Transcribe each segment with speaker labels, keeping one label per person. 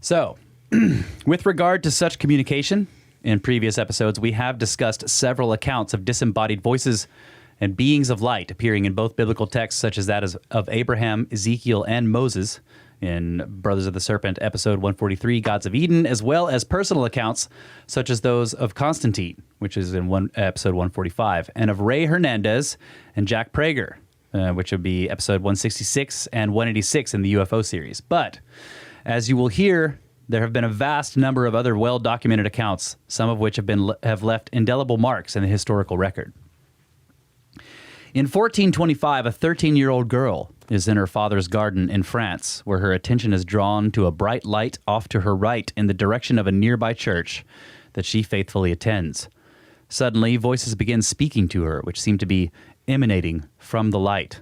Speaker 1: So, with regard to such communication, in previous episodes, we have discussed several accounts of disembodied voices and beings of light appearing in both biblical texts, such as that of Abraham, Ezekiel, and Moses in Brothers of the Serpent, episode 143, Gods of Eden, as well as personal accounts such as those of Constantine, which is in episode 145, and of Ray Hernandez and Jack Prager, which would be episode 166 and 186 in the UFO series. But as you will hear, there have been a vast number of other well-documented accounts, some of which have left indelible marks in the historical record. In 1425, a 13-year-old girl is in her father's garden in France, where her attention is drawn to a bright light off to her right in the direction of a nearby church that she faithfully attends. Suddenly, voices begin speaking to her, which seem to be emanating from the light.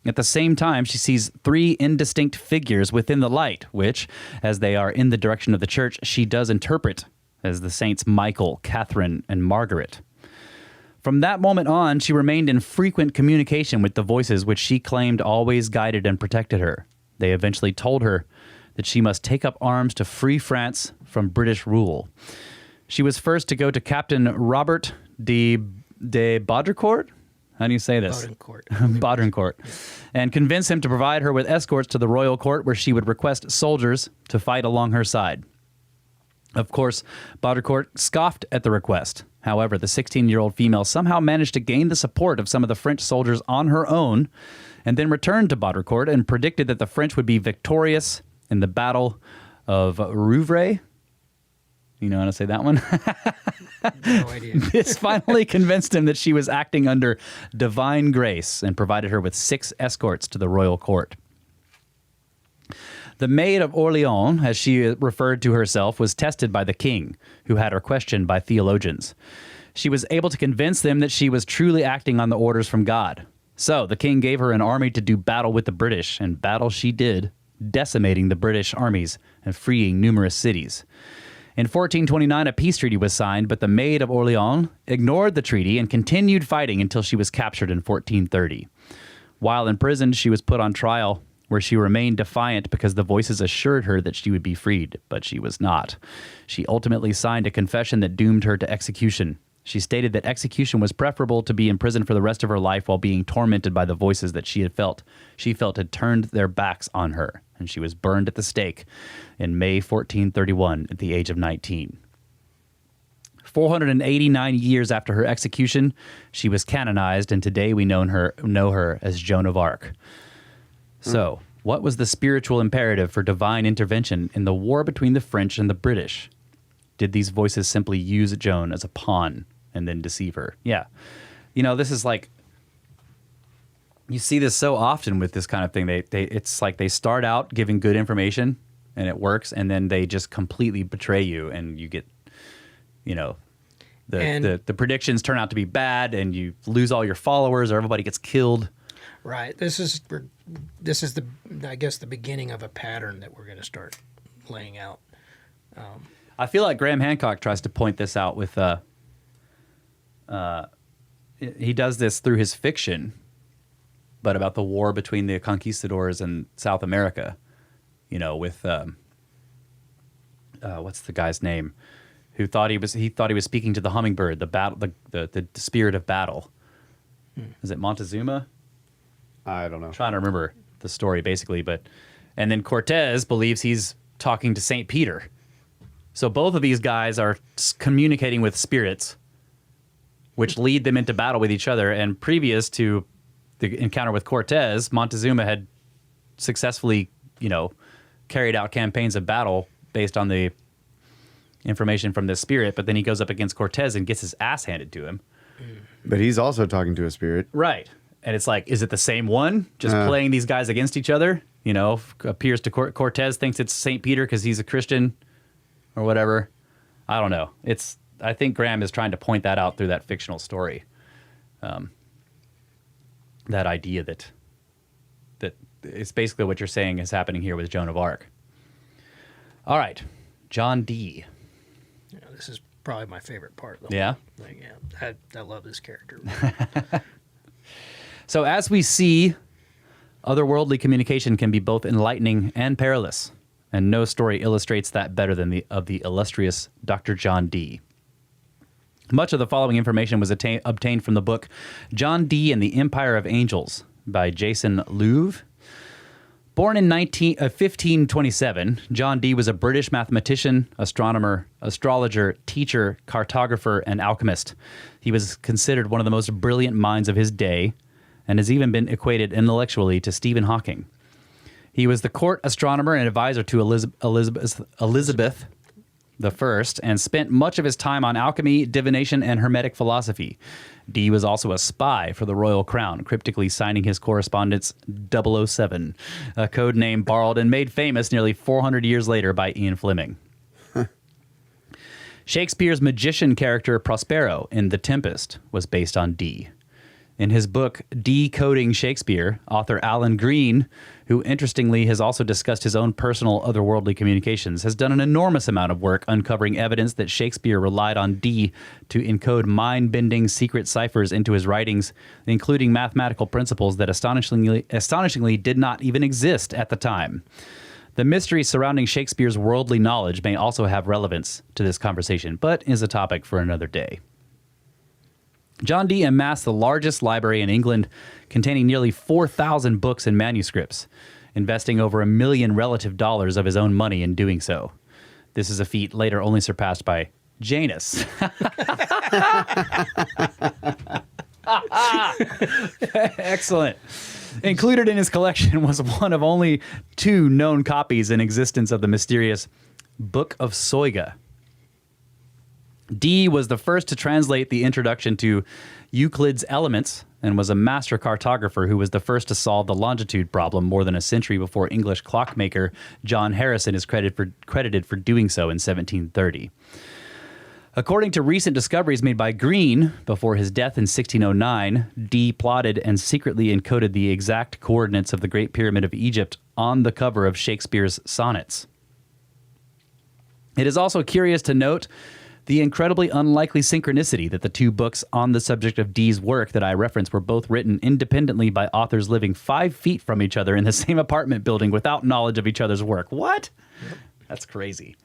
Speaker 1: At the same time, she sees three indistinct figures within the light, which, as they are in the direction of the church, she does interpret as the saints Michael, Catherine, and Margaret. From that moment on, she remained in frequent communication with the voices which she claimed always guided and protected her. They eventually told her that she must take up arms to free France from British rule. She was first to go to Captain Robert de Baudricourt. How do you say this? Baudricourt. And convince him to provide her with escorts to the royal court, where she would request soldiers to fight along her side. Of course, Baudricourt scoffed at the request. However, the 16-year-old female somehow managed to gain the support of some of the French soldiers on her own, and then returned to Baudricourt and predicted that the French would be victorious in the Battle of Rouvray. You know how to say that one?
Speaker 2: No idea.
Speaker 1: This finally convinced him that she was acting under divine grace and provided her with 6 escorts to the royal court. The Maid of Orleans, as she referred to herself, was tested by the king, who had her questioned by theologians. She was able to convince them that she was truly acting on the orders from God. So the king gave her an army to do battle with the British, and battle she did, decimating the British armies and freeing numerous cities. In 1429, a peace treaty was signed, but the Maid of Orleans ignored the treaty and continued fighting until she was captured in 1430. While in prison, she was put on trial, where she remained defiant because the voices assured her that she would be freed, but she was not. She ultimately signed a confession that doomed her to execution. She stated that execution was preferable to be in prison for the rest of her life while being tormented by the voices that she felt had turned their backs on her, and she was burned at the stake in May 1431 at the age of 19. 489 years after her execution, she was canonized, and today we know her as Joan of Arc. So, what was the spiritual imperative for divine intervention in the war between the French and the British? Did these voices simply use Joan as a pawn and then deceive her? Yeah. You know, this is like, you see this so often with this kind of thing. It's like they start out giving good information and it works, and then they just completely betray you, and you get, you know, the predictions turn out to be bad, and you lose all your followers, or everybody gets killed.
Speaker 2: Right. This is the, I guess, the beginning of a pattern that we're going to start laying out.
Speaker 1: I feel like Graham Hancock tries to point this out with, he does this through his fiction, but about the war between the conquistadors and South America, you know, with, what's the guy's name, who thought he was speaking to the hummingbird, the spirit of battle. Is it Montezuma?
Speaker 3: I don't know.
Speaker 1: I'm trying to remember the story basically, and then Cortez believes he's talking to St. Peter. So both of these guys are communicating with spirits, which lead them into battle with each other. And previous to the encounter with Cortez, Montezuma had successfully, you know, carried out campaigns of battle based on the information from this spirit. But then he goes up against Cortez and gets his ass handed to him.
Speaker 3: But he's also talking to a spirit.
Speaker 1: Right. And it's like, is it the same one? Just playing these guys against each other? You know, appears to Cortez thinks it's St. Peter because he's a Christian or whatever. I don't know. I think Graham is trying to point that out through that fictional story. That idea that it's basically what you're saying is happening here with Joan of Arc. All right. John D.
Speaker 2: Yeah, this is probably my favorite part.
Speaker 1: Yeah?
Speaker 2: Yeah, I love this character.
Speaker 1: So as we see, otherworldly communication can be both enlightening and perilous. and no story illustrates that better than the illustrious Dr. John Dee. Much of the following information was obtained from the book John Dee and the Empire of Angels by Jason Louv. Born in 1527, John Dee was a British mathematician, astronomer, astrologer, teacher, cartographer, and alchemist. He was considered one of the most brilliant minds of his day and has even been equated intellectually to Stephen Hawking. He was the court astronomer and advisor to Elizabeth I and spent much of his time on alchemy, divination, and hermetic philosophy. Dee was also a spy for the royal crown, cryptically signing his correspondence 007, a code name borrowed and made famous nearly 400 years later by Ian Fleming. Shakespeare's magician character Prospero in The Tempest was based on Dee. In his book, Decoding Shakespeare, author Alan Green, who interestingly has also discussed his own personal otherworldly communications, has done an enormous amount of work uncovering evidence that Shakespeare relied on Dee to encode mind-bending secret ciphers into his writings, including mathematical principles that astonishingly did not even exist at the time. The mystery surrounding Shakespeare's worldly knowledge may also have relevance to this conversation, but is a topic for another day. John Dee amassed the largest library in England, containing nearly 4,000 books and manuscripts, investing over $1 million relative dollars of his own money in doing so. This is a feat later only surpassed by Janus. Excellent. Included in his collection was one of only 2 known copies in existence of the mysterious Book of Soiga. Dee was the first to translate the introduction to Euclid's Elements and was a master cartographer who was the first to solve the longitude problem more than a century before English clockmaker John Harrison is credited for doing so in 1730. According to recent discoveries made by Green before his death in 1609, Dee plotted and secretly encoded the exact coordinates of the Great Pyramid of Egypt on the cover of Shakespeare's sonnets. It is also curious to note the incredibly unlikely synchronicity that the 2 books on the subject of Dee's work that I referenced were both written independently by authors living 5 feet from each other in the same apartment building without knowledge of each other's work. What? Yep. That's crazy.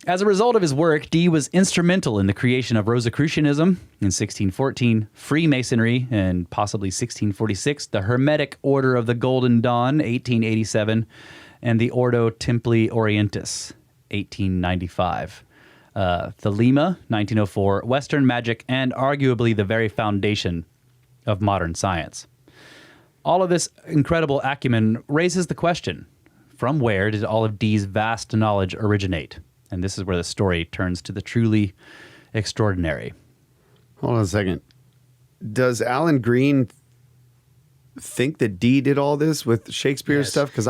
Speaker 1: As a result of his work, Dee was instrumental in the creation of Rosicrucianism in 1614, Freemasonry in possibly 1646, the Hermetic Order of the Golden Dawn, 1887, and the Ordo Templi Orientis, 1895. Thelema, 1904, Western magic, and arguably the very foundation of modern science. All of this incredible acumen raises the question, from where did all of Dee's vast knowledge originate? And this is where the story turns to the truly extraordinary.
Speaker 3: Hold on a second. Does Alan Green think that Dee did all this with Shakespeare's stuff? Because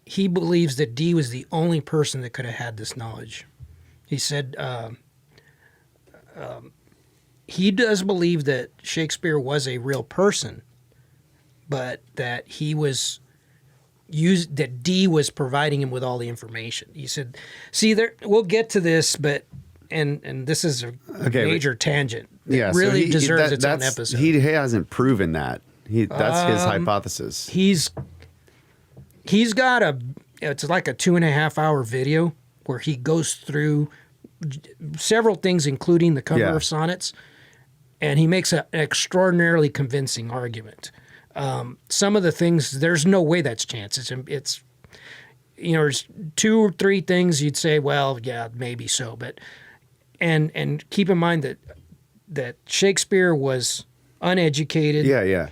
Speaker 2: he believes that Dee was the only person that could have had this knowledge. He said he does believe that Shakespeare was a real person, but that he was that Dee was providing him with all the information. He said, "See, we'll get to this, but and this is a major tangent. It really deserves its own episode.
Speaker 3: He hasn't proven that. That's his hypothesis.
Speaker 2: He's got it's like a 2.5 hour video where he goes through several things, including the cover of sonnets, and he makes an extraordinarily convincing argument. Some of the things, there's no way that's chance. It's there's 2 or 3 things you'd say, well, yeah, maybe so, but and keep in mind that Shakespeare was uneducated.
Speaker 3: Yeah.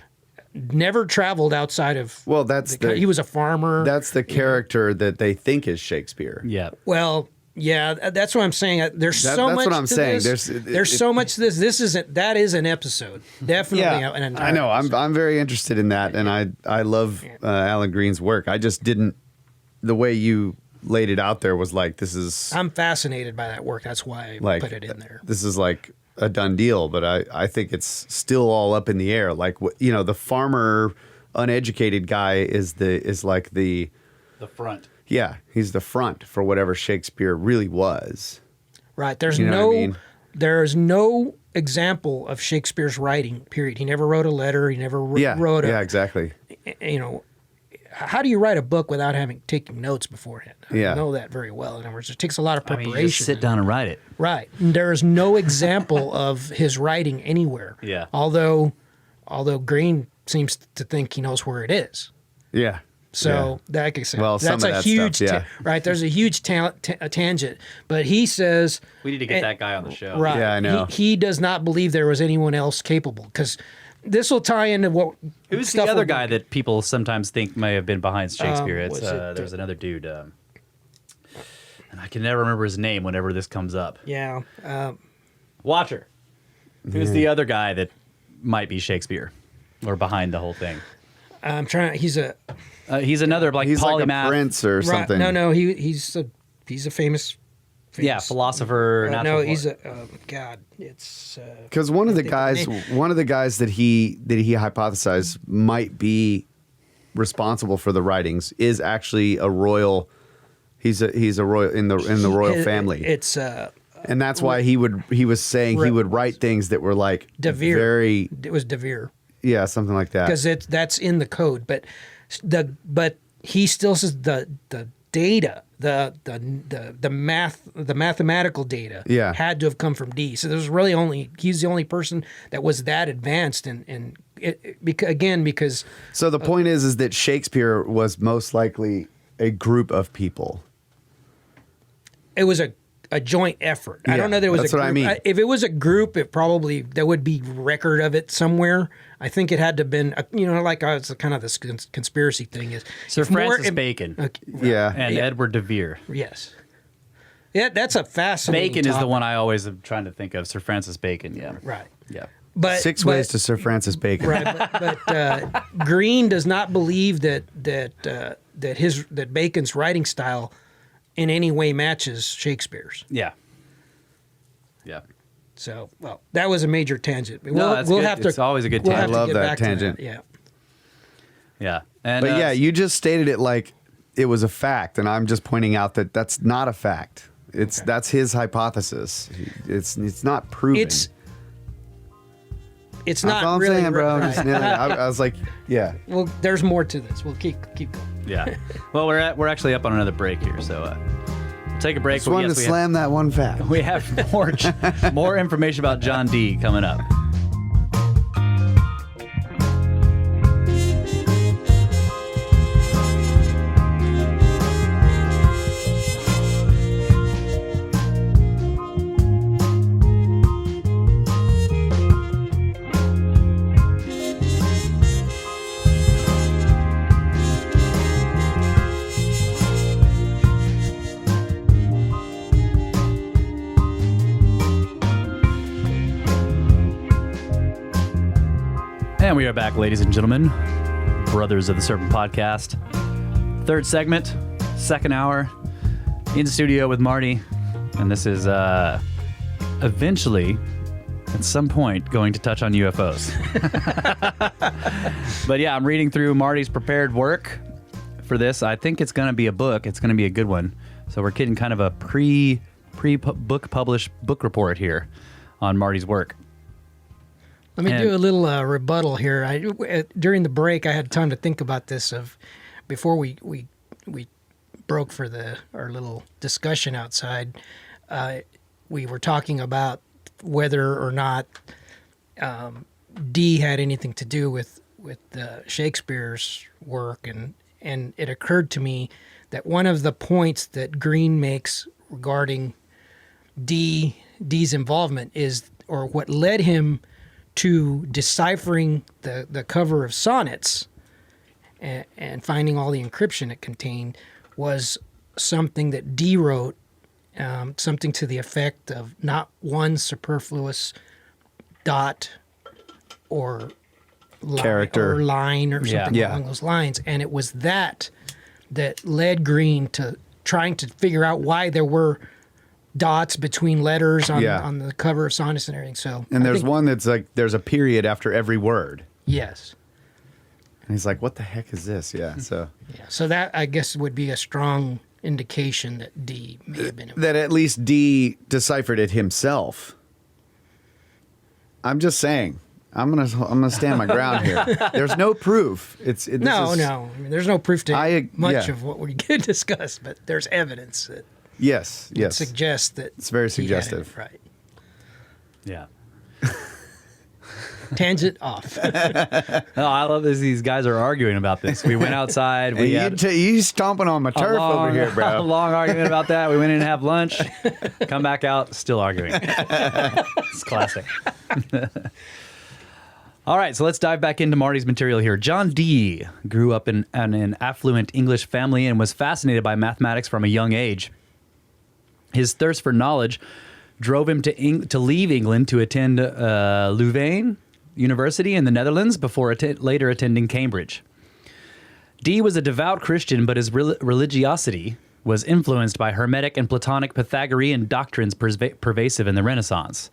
Speaker 2: Never traveled outside of.
Speaker 3: Well, he
Speaker 2: was a farmer.
Speaker 3: That's the character that they think is Shakespeare.
Speaker 1: Yeah.
Speaker 2: Well, yeah, that's what I'm saying. There's so much. That's what I'm saying. There's so much to this. That is an episode. Definitely an entire.
Speaker 3: I know.
Speaker 2: Episode.
Speaker 3: I'm very interested in that, and I love Alan Green's work. I just didn't. The way you laid it out there was like, this is.
Speaker 2: I'm fascinated by that work. That's why I put it in there.
Speaker 3: This is like a done deal, but I think it's still all up in the air. Like, the farmer, uneducated guy is like the
Speaker 1: front.
Speaker 3: Yeah, he's the front for whatever Shakespeare really was.
Speaker 2: Right. There's there's no example of Shakespeare's writing. Period. He never wrote a letter. He never wrote a.
Speaker 3: Yeah, exactly.
Speaker 2: how do you write a book without having taking notes beforehand? I
Speaker 3: Yeah.
Speaker 2: know that very well. In other words, it takes a lot of
Speaker 1: I mean,
Speaker 2: preparation.
Speaker 1: you just sit down and write it.
Speaker 2: Right. And there is no example of his writing anywhere.
Speaker 1: Yeah.
Speaker 2: Although Green seems to think he knows where it is.
Speaker 3: Yeah.
Speaker 2: So that could say
Speaker 3: Well, some
Speaker 2: that's
Speaker 3: of
Speaker 2: a
Speaker 3: that
Speaker 2: huge
Speaker 3: stuff, yeah.
Speaker 2: right. There's a huge tangent, but he says
Speaker 1: We need to get that guy on the show.
Speaker 2: right.
Speaker 3: Yeah, I know.
Speaker 2: He does not believe there was anyone else capable because this will tie into what
Speaker 1: Who's
Speaker 2: stuff
Speaker 1: the other
Speaker 2: we're-
Speaker 1: guy that people sometimes think may have been behind Shakespeare? It's
Speaker 2: was it,
Speaker 1: there's another dude, and I can never remember his name whenever this comes up.
Speaker 2: Yeah.
Speaker 1: Watcher. Who's the other guy that might be Shakespeare or behind the whole thing?
Speaker 2: I'm trying. He's a
Speaker 1: He's another like
Speaker 3: He's like
Speaker 1: polymath.
Speaker 3: a prince or
Speaker 2: right,
Speaker 3: something.
Speaker 2: no. He's a famous.
Speaker 1: Yeah, philosopher.
Speaker 2: No,
Speaker 1: natural
Speaker 2: he's
Speaker 1: philosopher.
Speaker 2: a God. It's
Speaker 3: Because one of the
Speaker 2: think
Speaker 3: guys,
Speaker 2: of
Speaker 3: that he hypothesized might be responsible for the writings is actually a royal. He's a royal in the royal family.
Speaker 2: It's
Speaker 3: and that's why he was saying he would write things that were like
Speaker 2: De Vere.
Speaker 3: very
Speaker 2: It was De Vere
Speaker 3: something like that.
Speaker 2: because that's in the code, but he still says the data, the mathematical data
Speaker 3: Yeah.
Speaker 2: had to have come from D. So there's really he's the only person that was that advanced and because
Speaker 3: So the point is that Shakespeare was most likely a group of people.
Speaker 2: it was a joint effort. I
Speaker 3: Yeah,
Speaker 2: don't know there was
Speaker 3: that's
Speaker 2: a
Speaker 3: what
Speaker 2: group.
Speaker 3: I mean.
Speaker 2: If it was a group, there would be record of it somewhere. I think it had to have been, like it's kind of this conspiracy thing is
Speaker 1: Sir
Speaker 2: if more-
Speaker 1: Francis
Speaker 2: if-
Speaker 1: Bacon
Speaker 2: Okay,
Speaker 3: Yeah.
Speaker 1: and
Speaker 2: yeah.
Speaker 1: Edward de Vere.
Speaker 2: yes. Yeah, that's a fascinating
Speaker 1: Bacon is the
Speaker 2: topic.
Speaker 1: one I always am trying to think of. Sir Francis Bacon. Yeah.
Speaker 2: Right.
Speaker 1: Yeah.
Speaker 2: But
Speaker 3: Six ways to Sir Francis Bacon.
Speaker 2: right, but Green does not believe that Bacon's writing style in any way matches Shakespeare's.
Speaker 1: Yeah. Yeah.
Speaker 2: So, well, that was a major tangent.
Speaker 1: that's good. It's always a good
Speaker 2: we'll
Speaker 1: tangent.
Speaker 2: have to
Speaker 3: I love
Speaker 2: get
Speaker 3: that
Speaker 2: back to
Speaker 3: tangent.
Speaker 2: Yeah.
Speaker 1: Yeah. And
Speaker 3: But yeah, you just stated it like it was a fact, and I'm just pointing out that that's not a fact. That's his hypothesis. It's not proven.
Speaker 2: It's
Speaker 3: That's
Speaker 2: not
Speaker 3: all I'm
Speaker 2: really
Speaker 3: saying, bro. I'm
Speaker 2: right.
Speaker 3: just nailing it. I was like, yeah.
Speaker 2: Well, there's more to this. We'll keep going.
Speaker 1: yeah. Well, we're actually up on another break here, so we'll take a break.
Speaker 3: Just wanted to slam that one fact.
Speaker 1: We have more information about John D coming up. And we are back, ladies and gentlemen, brothers of the Serpent podcast. Third segment, second hour, in studio with Marty. And this is eventually, at some point, going to touch on UFOs. But yeah, I'm reading through Marty's prepared work for this. I think it's going to be a book. It's going to be a good one. So we're getting kind of a pre-book published book report here on Marty's work.
Speaker 2: Let me do a little rebuttal here. During the break, I had time to think about this. Before we broke for our little discussion outside, we were talking about whether or not D had anything to do with Shakespeare's work, and it occurred to me that one of the points that Green makes regarding D's involvement is, or what led him to deciphering the cover of Sonnets and finding all the encryption it contained, was something that D wrote, something to the effect of not one superfluous dot or
Speaker 3: Character.
Speaker 2: or line or something
Speaker 3: Yeah.
Speaker 2: along those lines. And it was that led Green to trying to figure out why there were dots between letters on the cover of Sonnets and everything. So,
Speaker 3: And there's one that's like, there's a period after every word.
Speaker 2: yes.
Speaker 3: And he's like, what the heck is this? Yeah. So
Speaker 2: Yeah. So that, I guess, would be a strong indication that D may have been involved.
Speaker 3: that at least D deciphered it himself. I'm just saying. I'm gonna stand my ground here. There's no proof.
Speaker 2: No. I mean, there's no proof to much
Speaker 3: yeah.
Speaker 2: of what we could discuss, but there's evidence that
Speaker 3: Yes.
Speaker 2: suggests that
Speaker 3: It's very
Speaker 2: he had it,
Speaker 3: suggestive.
Speaker 2: right?
Speaker 1: Yeah.
Speaker 2: Tangent off.
Speaker 1: Oh, I love this. These guys are arguing about this. We went outside.
Speaker 3: And
Speaker 1: We had
Speaker 3: you stomping on my turf over here,
Speaker 1: a
Speaker 3: bro.
Speaker 1: long argument about that. We went in and have lunch. Come back out, still arguing. It's classic. All right, so let's dive back into Marty's material here. John Dee grew up in an affluent English family and was fascinated by mathematics from a young age. His thirst for knowledge drove him to leave England to attend Leuven University in the Netherlands before later attending Cambridge. Dee was a devout Christian, but his religiosity was influenced by Hermetic and Platonic Pythagorean doctrines pervasive in the Renaissance.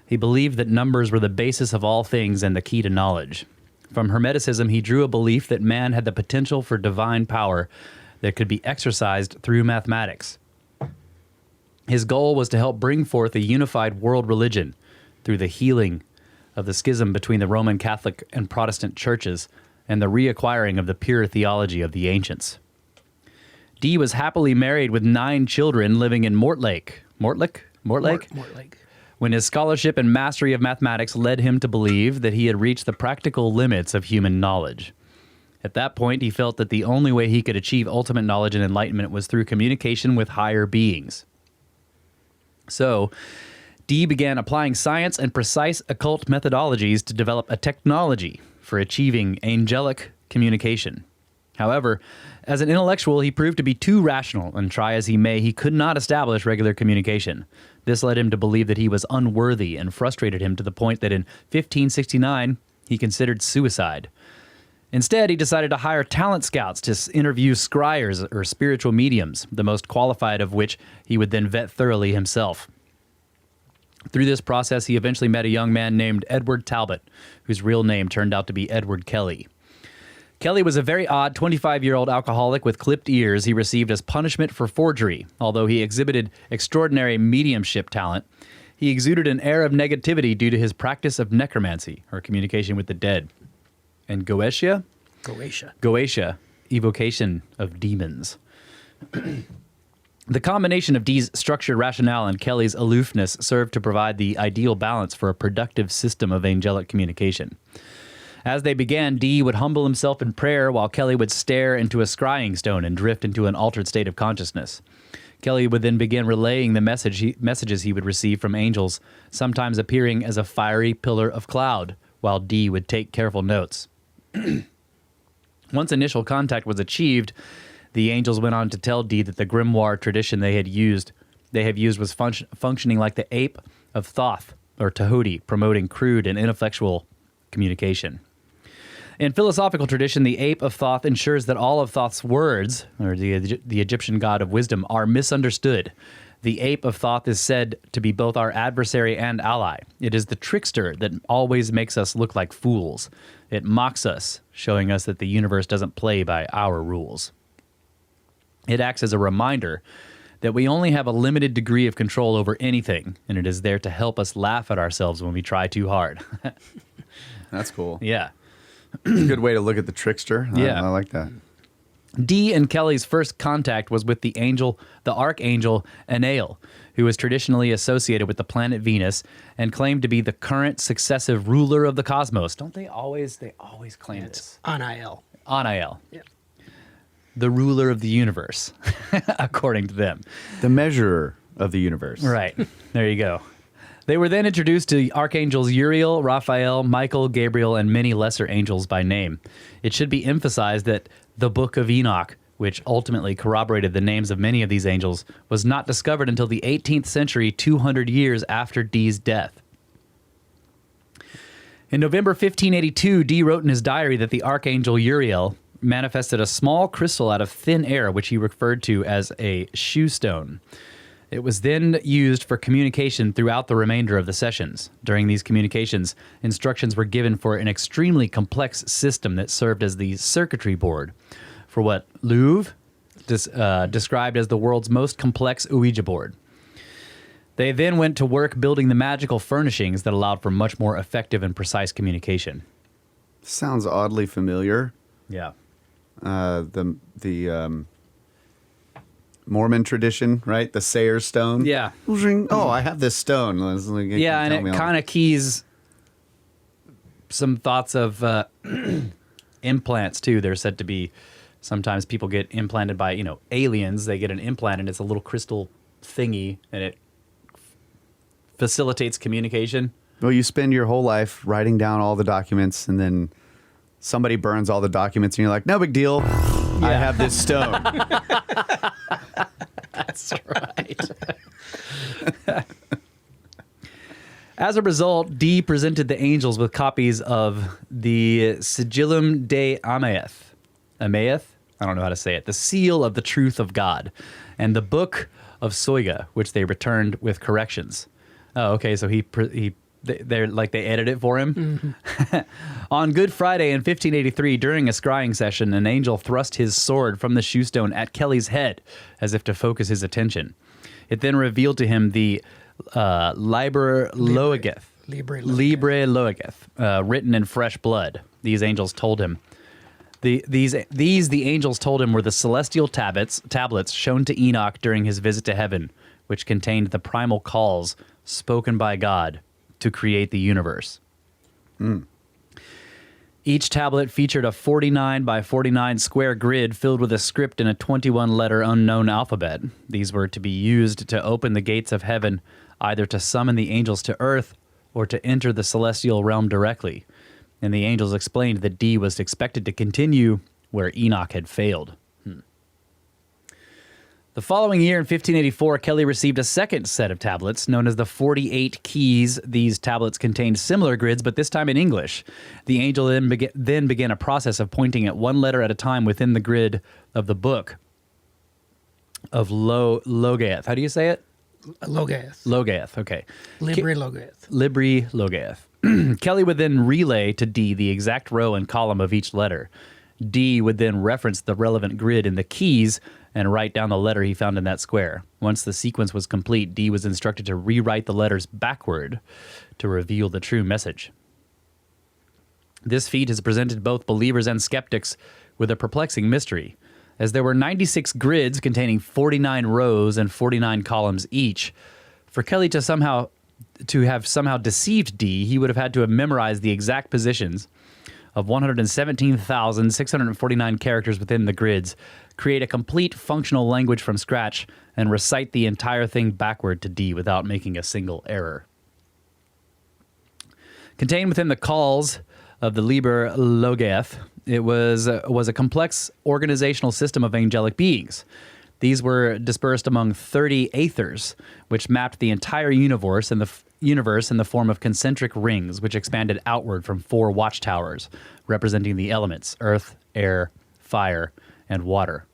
Speaker 1: He believed that numbers were the basis of all things and the key to knowledge. From Hermeticism, he drew a belief that man had the potential for divine power that could be exercised through mathematics. His goal was to help bring forth a unified world religion through the healing of the schism between the Roman Catholic and Protestant churches and the reacquiring of the pure theology of the ancients. Dee was happily married with 9 children living in Mortlake, when his scholarship and mastery of mathematics led him to believe that he had reached the practical limits of human knowledge. At that point, he felt that the only way he could achieve ultimate knowledge and enlightenment was through communication with higher beings. So, Dee began applying science and precise occult methodologies to develop a technology for achieving angelic communication. However, as an intellectual, he proved to be too rational, and try as he may, he could not establish regular communication. This led him to believe that he was unworthy and frustrated him to the point that in 1569, he considered suicide. Instead, he decided to hire talent scouts to interview scryers or spiritual mediums, the most qualified of which he would then vet thoroughly himself. Through this process, he eventually met a young man named Edward Talbot, whose real name turned out to be Edward Kelly. Kelly was a very odd 25-year-old alcoholic with clipped ears he received as punishment for forgery. Although he exhibited extraordinary mediumship talent, he exuded an air of negativity due to his practice of necromancy, or communication with the dead, and Goetia, evocation of demons. The combination of Dee's structured rationale and Kelly's aloofness served to provide the ideal balance for a productive system of angelic communication. As they began, Dee would humble himself in prayer while Kelly would stare into a scrying stone and drift into an altered state of consciousness. Kelly would then begin relaying the messages he would receive from angels, sometimes appearing as a fiery pillar of cloud, while Dee would take careful notes. Once initial contact was achieved, the angels went on to tell Dee that the grimoire tradition they have used was functioning like the ape of Thoth, or Tahuti, promoting crude and ineffectual communication. In philosophical tradition, the ape of Thoth ensures that all of Thoth's words, or the Egyptian god of wisdom, are misunderstood. The ape of Thoth is said to be both our adversary and ally. It is the trickster that always makes us look like fools. It mocks us, showing us that the universe doesn't play by our rules. It acts as a reminder that we only have a limited degree of control over anything, and it is there to help us laugh at ourselves when we try too hard.
Speaker 3: That's cool.
Speaker 1: Yeah.
Speaker 3: It's a good way to look at the trickster.
Speaker 1: Yeah.
Speaker 3: I like that.
Speaker 1: Dee and Kelly's first contact was with the archangel Anael, who was traditionally associated with the planet Venus and claimed to be the current successive ruler of the cosmos. Don't they always claim this?
Speaker 2: Anael.
Speaker 1: Yeah. The ruler of the universe, according to them.
Speaker 3: The measurer of the universe.
Speaker 1: Right. There you go. They were then introduced to archangels Uriel, Raphael, Michael, Gabriel, and many lesser angels by name. It should be emphasized that the Book of Enoch, which ultimately corroborated the names of many of these angels, was not discovered until the 18th century, 200 years after Dee's death. In November 1582, Dee wrote in his diary that the archangel Uriel manifested a small crystal out of thin air, which he referred to as a shoe stone. It was then used for communication throughout the remainder of the sessions. During these communications, instructions were given for an extremely complex system that served as the circuitry board for what Louvre described as the world's most complex Ouija board. They then went to work building the magical furnishings that allowed for much more effective and precise communication.
Speaker 3: Sounds oddly familiar.
Speaker 1: Yeah.
Speaker 3: The Mormon tradition, right? The Sayer's stone.
Speaker 1: Yeah.
Speaker 3: Oh, I have this stone.
Speaker 1: Yeah, and it kind of keys some thoughts of implants too. They're said to be sometimes people get implanted by aliens. They get an implant and it's a little crystal thingy, and it facilitates communication.
Speaker 3: Well, you spend your whole life writing down all the documents, and then somebody burns all the documents, and you're like, no big deal. I have this stone.
Speaker 1: That's right. As a result, Dee presented the angels with copies of the Sigillum de Amaeth. Amaeth? I don't know how to say it. The seal of the truth of God. And the book of Soiga, which they returned with corrections. Oh, okay. So they edited it for him. Mm-hmm. On Good Friday in 1583, during a scrying session, an angel thrust his sword from the shoestone at Kelly's head, as if to focus his attention. It then revealed to him the Liber Loegeth, written in fresh blood. These angels told him. The angels told him were the celestial tablets shown to Enoch during his visit to heaven, which contained the primal calls spoken by God to create the universe. Each tablet featured a 49 by 49 square grid filled with a script in a 21-letter unknown alphabet. These were to be used to open the gates of heaven, either to summon the angels to earth or to enter the celestial realm directly. And the angels explained that Dee was expected to continue where Enoch had failed. The following year, in 1584, Kelly received a second set of tablets known as the 48 Keys. These tablets contained similar grids, but this time in English. The angel then began a process of pointing at one letter at a time within the grid of the book of Logaeth. How do you say it?
Speaker 2: Logaeth.
Speaker 1: Logaeth, okay.
Speaker 2: Libri Logaeth.
Speaker 1: Libri Logaeth. Kelly would then relay to Dee the exact row and column of each letter. Dee would then reference the relevant grid in the keys and write down the letter he found in that square. Once the sequence was complete, Dee was instructed to rewrite the letters backward to reveal the true message. This feat has presented both believers and skeptics with a perplexing mystery, as there were 96 grids containing 49 rows and 49 columns each. For Kelly to have somehow deceived Dee, he would have had to have memorized the exact positions of 117,649 characters within the grids, create a complete functional language from scratch, and recite the entire thing backward to Dee without making a single error. Contained within the calls of the Liber Logaeth, it was a complex organizational system of angelic beings. These were dispersed among 30 aethers, which mapped the entire universe in the form of concentric rings, which expanded outward from 4 watchtowers, representing the elements: earth, air, fire, and water.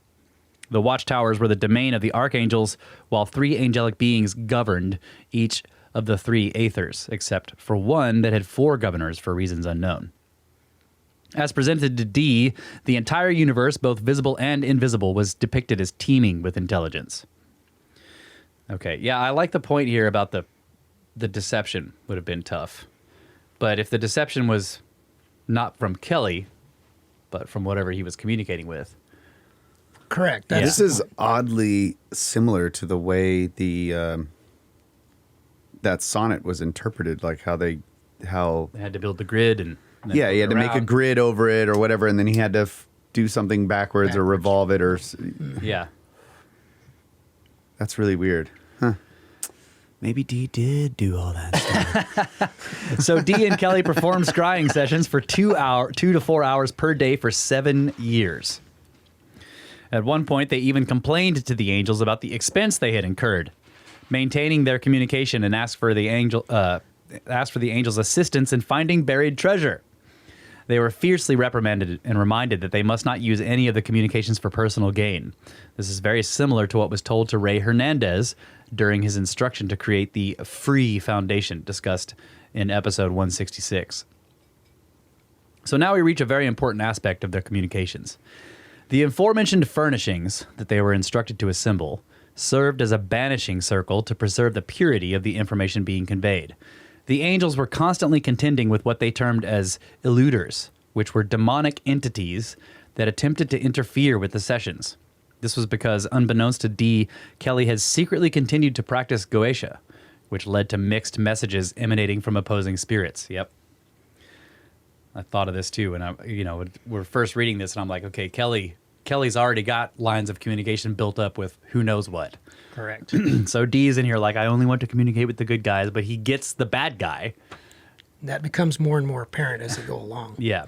Speaker 1: The watchtowers were the domain of the archangels, while 3 angelic beings governed each of the 3 aethers, except for one that had 4 governors for reasons unknown. As presented to Dee, the entire universe, both visible and invisible, was depicted as teeming with intelligence. Okay, yeah, I like the point here about the deception would have been tough. But if the deception was not from Kelly, but from whatever he was communicating with.
Speaker 2: Correct.
Speaker 3: This is oddly similar to the way that sonnet was interpreted, like how they
Speaker 1: had to build the grid and
Speaker 3: he had to make a grid over it or whatever, and then he had to do something backwards or revolve it or That's really weird. Huh. Maybe Dee did do all that stuff.
Speaker 1: So Dee and Kelly performed scrying sessions for 2 to 4 hours per day for 7 years. At one point, they even complained to the angels about the expense they had incurred, maintaining their communication, and asked for the angel's assistance in finding buried treasure. They were fiercely reprimanded and reminded that they must not use any of the communications for personal gain. This is very similar to what was told to Ray Hernandez during his instruction to create the Free Foundation, discussed in episode 166. So now we reach a very important aspect of their communications. The aforementioned furnishings that they were instructed to assemble served as a banishing circle to preserve the purity of the information being conveyed. The angels were constantly contending with what they termed as illuders, which were demonic entities that attempted to interfere with the sessions. This was because, unbeknownst to Dee, Kelly has secretly continued to practice Goetia, which led to mixed messages emanating from opposing spirits. Yep. I thought of this too, and we're first reading this, and I'm like, okay, Kelly's already got lines of communication built up with who knows what.
Speaker 2: Correct.
Speaker 1: So Dee's in here like, I only want to communicate with the good guys, but he gets the bad guy.
Speaker 2: That becomes more and more apparent as they go along.
Speaker 1: Yeah.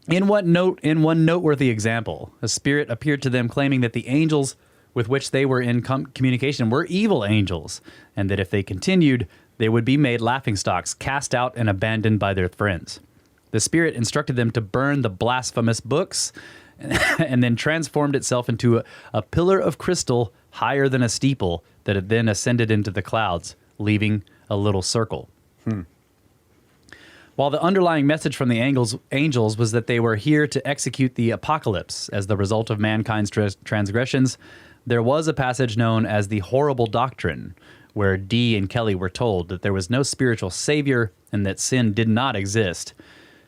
Speaker 1: In one noteworthy example, a spirit appeared to them claiming that the angels with which they were in communication were evil angels, and that if they continued, they would be made laughingstocks, cast out and abandoned by their friends. The spirit instructed them to burn the blasphemous books, and then transformed itself into a pillar of crystal higher than a steeple that had then ascended into the clouds, leaving a little circle. While the underlying message from the angels was that they were here to execute the apocalypse as the result of mankind's transgressions, there was a passage known as the Horrible Doctrine, where Dee and Kelly were told that there was no spiritual savior and that sin did not exist.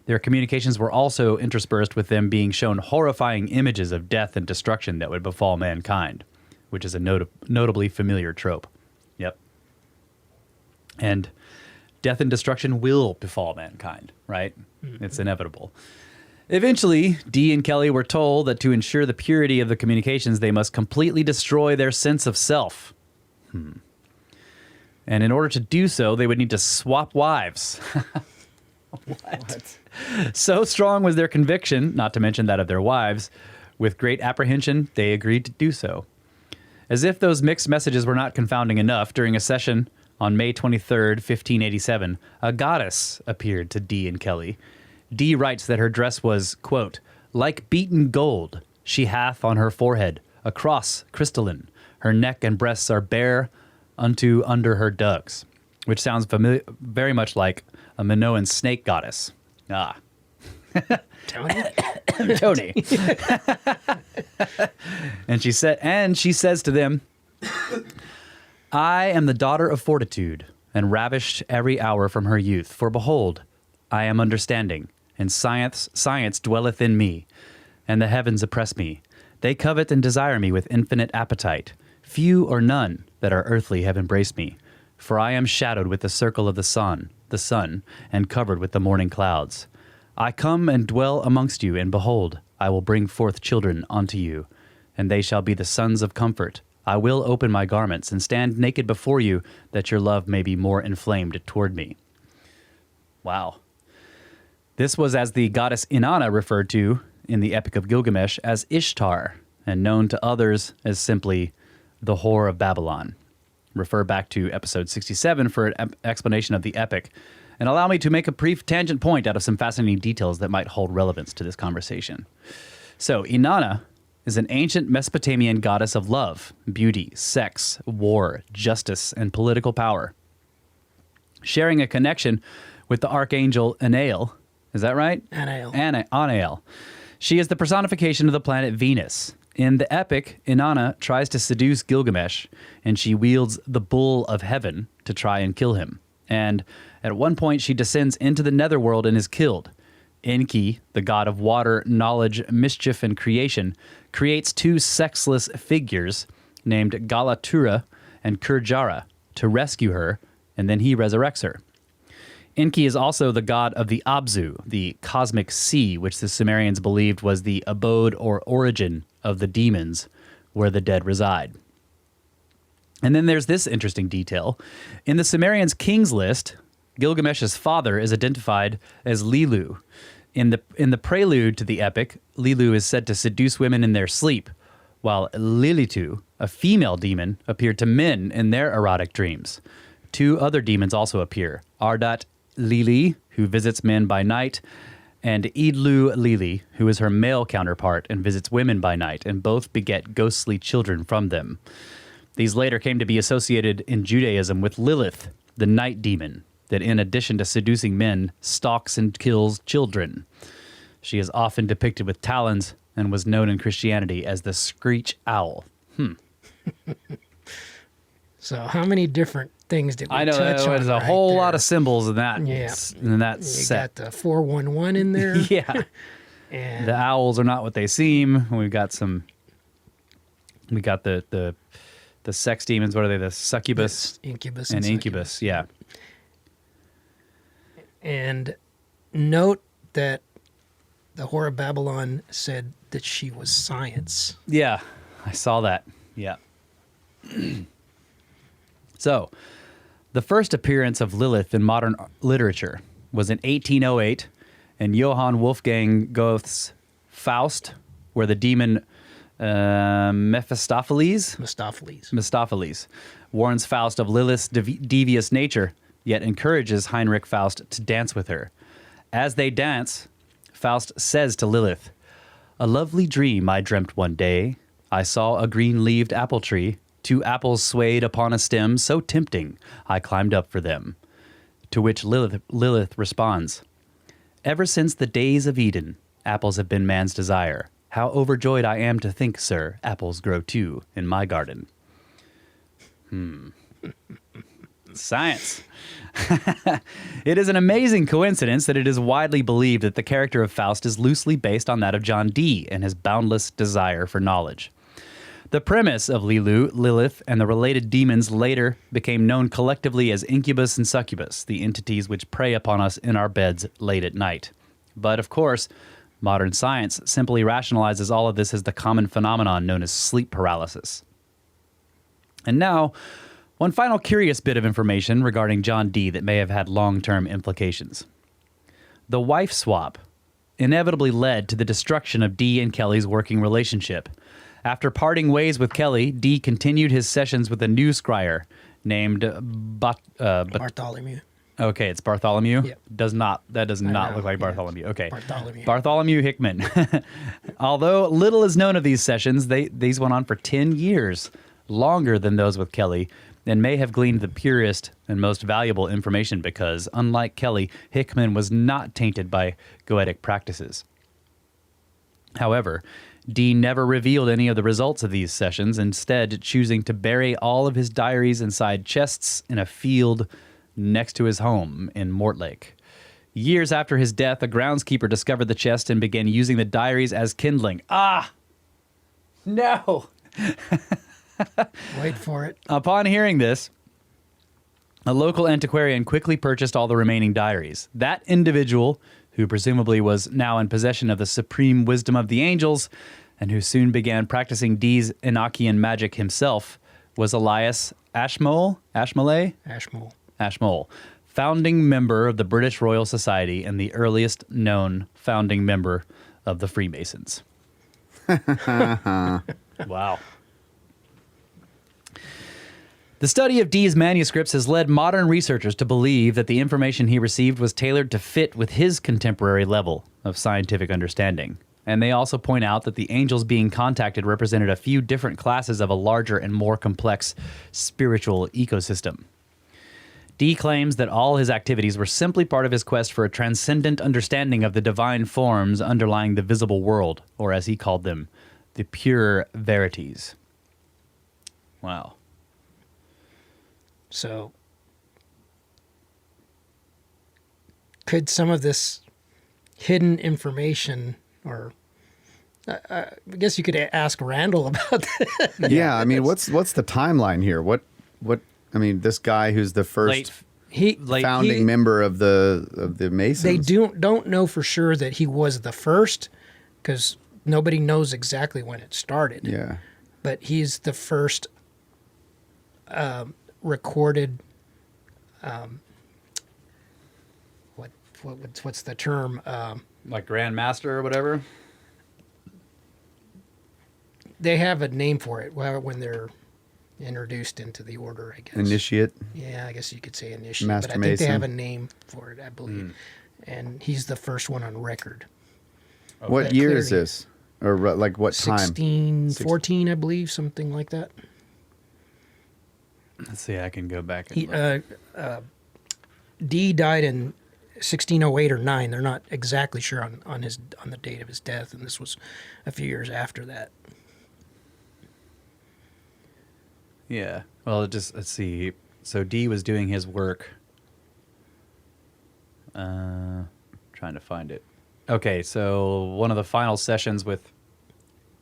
Speaker 1: Their communications were also interspersed with them being shown horrifying images of death and destruction that would befall mankind, which is a notably familiar trope. Yep. And death and destruction will befall mankind, right? Mm-hmm. It's inevitable. Eventually, Dee and Kelly were told that to ensure the purity of the communications, they must completely destroy their sense of self. And in order to do so, they would need to swap wives. What? So strong was their conviction, not to mention that of their wives, with great apprehension, they agreed to do so. As if those mixed messages were not confounding enough, during a session on May 23rd, 1587, a goddess appeared to Dee and Kelly. Dee writes that her dress was, quote, like beaten gold. She hath on her forehead a cross crystalline. Her neck and breasts are bare unto under her dugs, which sounds very much like a Minoan snake goddess. Ah.
Speaker 2: Tony?
Speaker 1: Tony. And she says to them, I am the daughter of fortitude, and ravished every hour from her youth. For behold, I am understanding, and science dwelleth in me, and the heavens oppress me. They covet and desire me with infinite appetite. Few or none that are earthly have embraced me. For I am shadowed with the circle of the sun, and covered with the morning clouds. I come and dwell amongst you, and behold, I will bring forth children unto you, and they shall be the sons of comfort. I will open my garments and stand naked before you, that your love may be more inflamed toward me. Wow. This was as the goddess Inanna referred to in the Epic of Gilgamesh as Ishtar, and known to others as simply the Whore of Babylon. Refer back to episode 67 for an explanation of the epic, and allow me to make a brief tangent point out of some fascinating details that might hold relevance to this conversation. So, Inanna is an ancient Mesopotamian goddess of love, beauty, sex, war, justice, and political power. Sharing a connection with the archangel Anael, is that right? Anael. She is the personification of the planet Venus. In the epic, Inanna tries to seduce Gilgamesh, and she wields the bull of heaven to try and kill him. And at one point, she descends into the netherworld and is killed. Enki, the god of water, knowledge, mischief, and creation, creates two sexless figures named Galatura and Kurjara to rescue her, and then he resurrects her. Enki is also the god of the Abzu, the cosmic sea, which the Sumerians believed was the abode or origin of the demons where the dead reside. And then there's this interesting detail. In the Sumerians' king's list, Gilgamesh's father is identified as Lilu. In the prelude to the epic, Lilu is said to seduce women in their sleep, while Lilitu, a female demon, appeared to men in their erotic dreams. Two other demons also appear, Ardat Lili, who visits men by night, and Idlu Lili, who is her male counterpart and visits women by night, and both beget ghostly children from them. These later came to be associated in Judaism with Lilith, the night demon, that in addition to seducing men, stalks and kills children. She is often depicted with talons and was known in Christianity as the screech owl.
Speaker 2: So how many different things did we
Speaker 1: I know
Speaker 2: touch on?
Speaker 1: there's a
Speaker 2: right
Speaker 1: whole
Speaker 2: there?
Speaker 1: lot of symbols in that.
Speaker 2: Yeah.
Speaker 1: In that
Speaker 2: You
Speaker 1: set.
Speaker 2: got the 411 in there.
Speaker 1: Yeah.
Speaker 2: And
Speaker 1: The owls are not what they seem. We got the sex demons. What are they? The succubus
Speaker 2: incubus
Speaker 1: and
Speaker 2: succubus.
Speaker 1: incubus. Yeah.
Speaker 2: And note that the Whore of Babylon said that she was science.
Speaker 1: Yeah. I saw that. Yeah. So, the first appearance of Lilith in modern literature was in 1808 in Johann Wolfgang Goethe's Faust, where the demon Mephistopheles warns Faust of Lilith's devious nature, yet encourages Heinrich Faust to dance with her. As they dance, Faust says to Lilith, "A lovely dream I dreamt one day. I saw a green-leaved apple tree. 2 apples swayed upon a stem so tempting, I climbed up for them." To which Lilith responds, "Ever since the days of Eden, apples have been man's desire. How overjoyed I am to think, sir, apples grow too in my garden." Science. It is an amazing coincidence that it is widely believed that the character of Faust is loosely based on that of John Dee and his boundless desire for knowledge. The premise of Lilu, Lilith, and the related demons later became known collectively as incubus and succubus, the entities which prey upon us in our beds late at night. But of course, modern science simply rationalizes all of this as the common phenomenon known as sleep paralysis. And now, one final curious bit of information regarding John Dee that may have had long-term implications. The wife swap inevitably led to the destruction of Dee and Kelly's working relationship. After parting ways with Kelly, Dee continued his sessions with a new scryer named
Speaker 2: Bartholomew.
Speaker 1: Okay, it's Bartholomew.
Speaker 2: Yep.
Speaker 1: That does not
Speaker 2: know,
Speaker 1: look like
Speaker 2: yeah.
Speaker 1: Bartholomew. Okay,
Speaker 2: Bartholomew.
Speaker 1: Hickman. Although little is known of these sessions, these went on for 10 years, longer than those with Kelly, and may have gleaned the purest and most valuable information because, unlike Kelly, Hickman was not tainted by goetic practices. However, Dee never revealed any of the results of these sessions, instead choosing to bury all of his diaries inside chests in a field next to his home in Mortlake. Years after his death, a groundskeeper discovered the chest and began using the diaries as kindling. Ah! No!
Speaker 2: Wait for it.
Speaker 1: Upon hearing this, a local antiquarian quickly purchased all the remaining diaries. That individual, who presumably was now in possession of the supreme wisdom of the angels, and who soon began practicing Dee's Enochian magic himself, was Elias Ashmole, founding member of the British Royal Society and the earliest known founding member of the Freemasons. Wow. The study of Dee's manuscripts has led modern researchers to believe that the information he received was tailored to fit with his contemporary level of scientific understanding. And they also point out that the angels being contacted represented a few different classes of a larger and more complex spiritual ecosystem. Dee claims that all his activities were simply part of his quest for a transcendent understanding of the divine forms underlying the visible world, or as he called them, the pure verities. Wow.
Speaker 2: So, could some of this hidden information, or I guess you could ask Randall about that.
Speaker 3: Yeah, I mean, what's the timeline here? What? I mean, this guy who's the first founding member of the Masons.
Speaker 2: They don't know for sure that he was the first, because nobody knows exactly when it started.
Speaker 3: Yeah,
Speaker 2: but he's the first recorded. What's the term?
Speaker 1: Like Grand Master or whatever?
Speaker 2: They have a name for it when they're introduced into the order, I guess.
Speaker 3: Initiate?
Speaker 2: Yeah, I guess you could say initiate.
Speaker 3: Master
Speaker 2: but I think they
Speaker 3: Mason.
Speaker 2: have a name for it, I believe. And he's the first one on record.
Speaker 3: What year is this? Or like what time?
Speaker 2: 1614, I believe, something like that.
Speaker 1: Let's see, I can go back.
Speaker 2: Dee died in 1608 or 9. They're not exactly sure on the date of his death, and this was a few years after that.
Speaker 1: Yeah. Well, let's see. So D was doing his work. Trying to find it. Okay, so one of the final sessions with